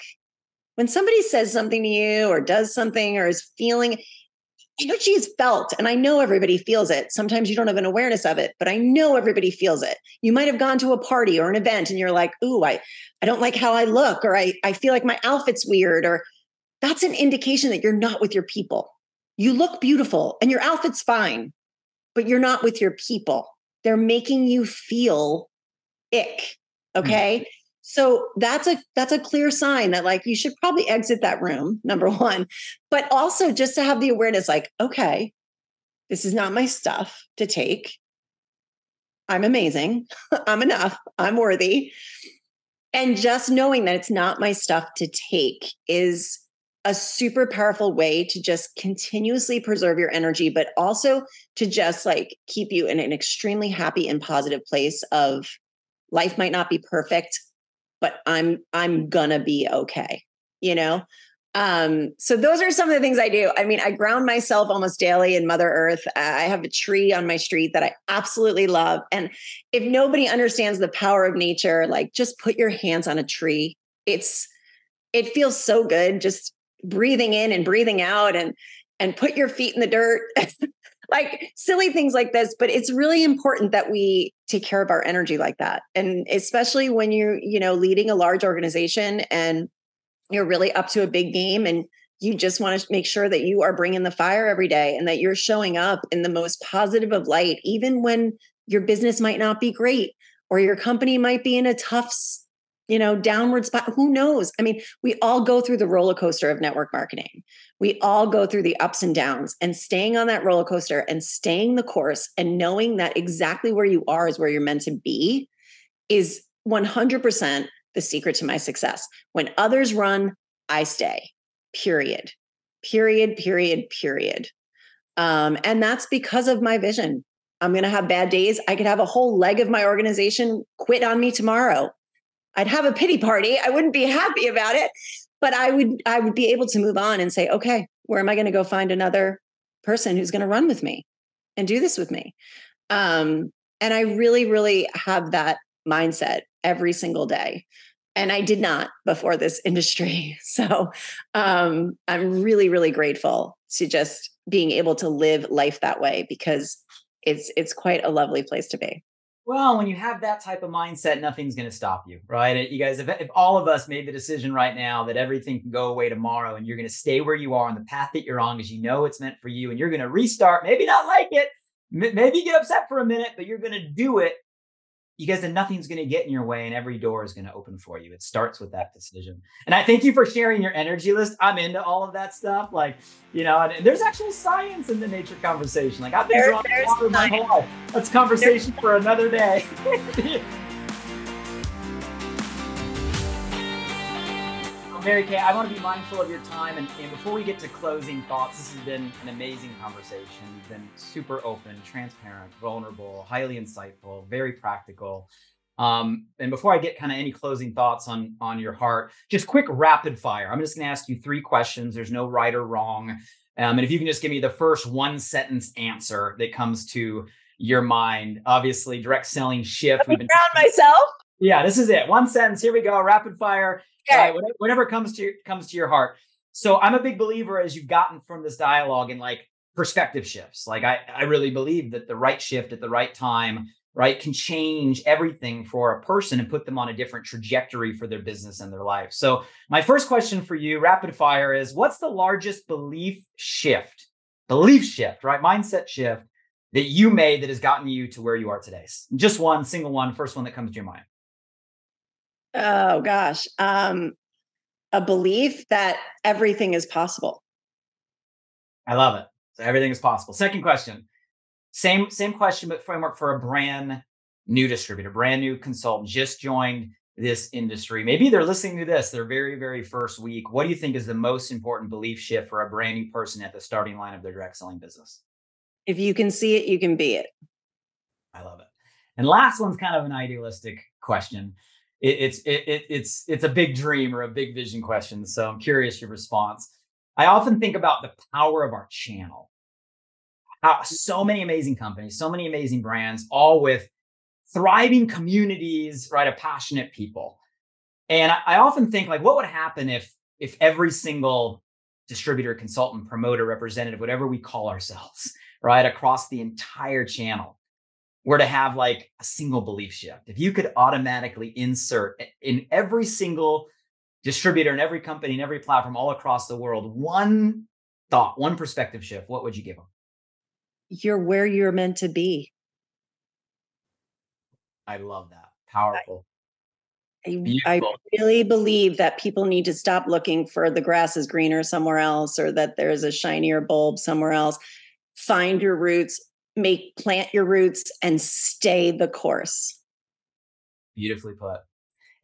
When somebody says something to you or does something or is feeling, energy is felt. And I know everybody feels it. Sometimes you don't have an awareness of it, but I know everybody feels it. You might have gone to a party or an event and you're like, ooh, I don't like how I look, or I feel like my outfit's weird, or that's an indication that you're not with your people. You look beautiful and your outfit's fine, but you're not with your people. They're making you feel ick. Okay. So that's a clear sign that like you should probably exit that room, number one, but also just to have the awareness, like, okay, this is not my stuff to take. I'm amazing. I'm enough. I'm worthy. And just knowing that it's not my stuff to take is a super powerful way to just continuously preserve your energy, but also to just like keep you in an extremely happy and positive place of life might not be perfect, but I'm gonna be okay, So those are some of the things I do. I mean, I ground myself almost daily in Mother Earth. I have a tree on my street that I absolutely love. And if nobody understands the power of nature, like just put your hands on a tree. It feels so good just breathing in and breathing out and put your feet in the dirt. Like silly things like this, but it's really important that we take care of our energy like that. And especially when you're, leading a large organization and you're really up to a big game and you just want to make sure that you are bringing the fire every day and that you're showing up in the most positive of light, even when your business might not be great or your company might be in a tough, downward spot. Who knows? I mean, we all go through the roller coaster of network marketing. We all go through the ups and downs, and staying on that roller coaster and staying the course and knowing that exactly where you are is where you're meant to be is 100% the secret to my success. When others run, I stay, period. And that's because of my vision. I'm going to have bad days. I could have a whole leg of my organization quit on me tomorrow. I'd have a pity party. I wouldn't be happy about it, but I would be able to move on and say, okay, where am I going to go find another person who's going to run with me and do this with me? And I really, really have that mindset every single day. And I did not before this industry. So I'm really, really grateful to just being able to live life that way, because it's quite a lovely place to be. Well, when you have that type of mindset, nothing's going to stop you, right? You guys, if all of us made the decision right now that everything can go away tomorrow and you're going to stay where you are on the path that you're on because you know it's meant for you and you're going to restart, maybe not like it, maybe get upset for a minute, but you're going to do it. You guys, then nothing's going to get in your way and every door is going to open for you. It starts with that decision. And I thank you for sharing your energy list. I'm into all of that stuff. Like, and there's actual science in the nature conversation. Like I've been drawing water my whole life. That's conversation for another day. Mary Kay, I want to be mindful of your time. And before we get to closing thoughts, this has been an amazing conversation. You've been super open, transparent, vulnerable, highly insightful, very practical. And before I get kind of any closing thoughts on your heart, just quick rapid fire. I'm just going to ask you 3 questions. There's no right or wrong. And if you can just give me the first 1-sentence answer that comes to your mind. Obviously, direct selling shift. We've been proud myself. Yeah, this is it. 1 sentence. Here we go. Rapid fire. Okay. Whatever comes to your heart. So I'm a big believer, as you've gotten from this dialogue, in like perspective shifts. Like I really believe that the right shift at the right time, right, can change everything for a person and put them on a different trajectory for their business and their life. So my first question for you, rapid fire, is what's the largest belief shift, right? Mindset shift that you made that has gotten you to where you are today? Just one, single one, first one that comes to your mind. Oh gosh. A belief that everything is possible. I love it. So everything is possible. Second question. Same question, but framework for a brand new distributor, brand new consultant, just joined this industry. Maybe they're listening to this, their very, very first week. What do you think is the most important belief shift for a brand new person at the starting line of their direct selling business? If you can see it, you can be it. I love it. And last one's kind of an idealistic question. It's a big dream or a big vision question. So I'm curious your response. I often think about the power of our channel. How so many amazing companies, so many amazing brands, all with thriving communities, right, of passionate people. And I often think, like, what would happen if every single distributor, consultant, promoter, representative, whatever we call ourselves, right, across the entire channel, were to have like a single belief shift? If you could automatically insert in every single distributor, in every company, in every platform all across the world, one thought, one perspective shift, what would you give them? You're where you're meant to be. I love that. Powerful. I Beautiful. really believe that people need to stop looking for the grass is greener somewhere else, or that there's a shinier bulb somewhere else. Find your roots, plant your roots, and stay the course. Beautifully put.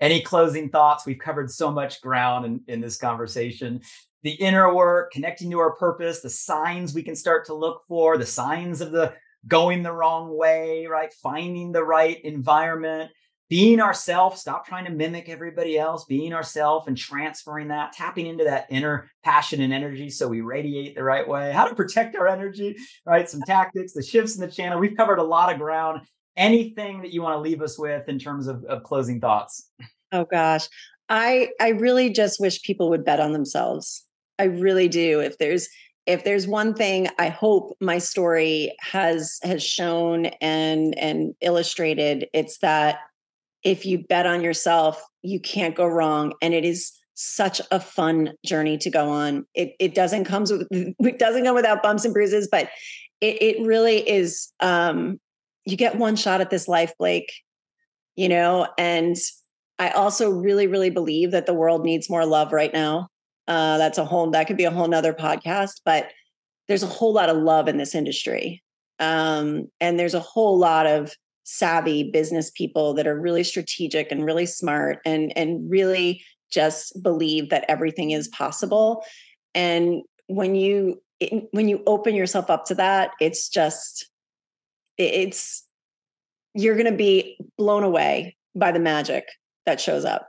Any closing thoughts? We've covered so much ground in this conversation. The inner work, connecting to our purpose, the signs we can start to look for, the signs of the going the wrong way, right? Finding the right environment, being ourselves, stop trying to mimic everybody else, being ourselves and transferring that, tapping into that inner passion and energy so we radiate the right way, how to protect our energy, right? Some tactics, the shifts in the channel. We've covered a lot of ground. Anything that you want to leave us with in terms of closing thoughts? Oh gosh. I really just wish people would bet on themselves. I really do. If there's one thing I hope my story has shown and illustrated, it's that if you bet on yourself, you can't go wrong. And it is such a fun journey to go on. It doesn't come without bumps and bruises, but it really is. You get one shot at this life, Blake, and I also really, really believe that the world needs more love right now. That could be a whole nother podcast, but there's a whole lot of love in this industry. And there's a whole lot of savvy business people that are really strategic and really smart and really just believe that everything is possible. And when you open yourself up to that, you're going to be blown away by the magic that shows up.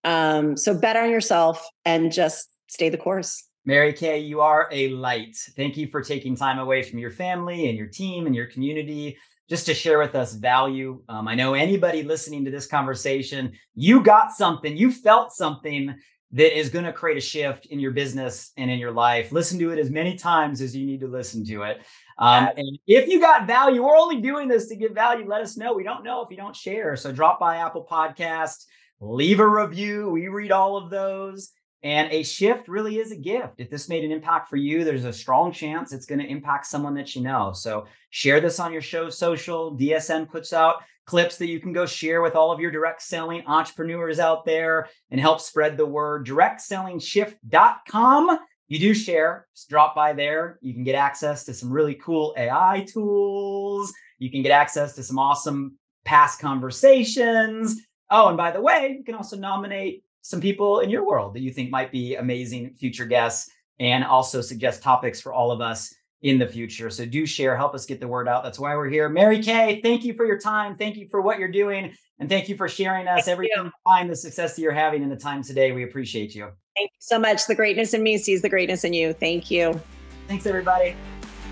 So bet on yourself and just stay the course. Mary Kay, you are a light. Thank you for taking time away from your family and your team and your community just to share with us value. I know anybody listening to this conversation, you got something, you felt something that is going to create a shift in your business and in your life. Listen to it as many times as you need to listen to it. And if you got value, we're only doing this to give value. Let us know. We don't know if you don't share. So drop by Apple Podcasts, leave a review. We read all of those. And a shift really is a gift. If this made an impact for you, there's a strong chance it's going to impact someone that you know. So share this on your show social. DSN puts out clips that you can go share with all of your direct selling entrepreneurs out there and help spread the word. DirectSellingShift.com. You do share, just drop by there. You can get access to some really cool AI tools. You can get access to some awesome past conversations. Oh, and by the way, you can also nominate some people in your world that you think might be amazing future guests, and also suggest topics for all of us in the future. So do share, help us get the word out. That's why we're here. Mary Kay, thank you for your time. Thank you for what you're doing. And thank you for sharing us everything behind the success that you're having in the time today. We appreciate you. Thank you so much. The greatness in me sees the greatness in you. Thank you. Thanks, everybody.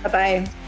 Bye-bye.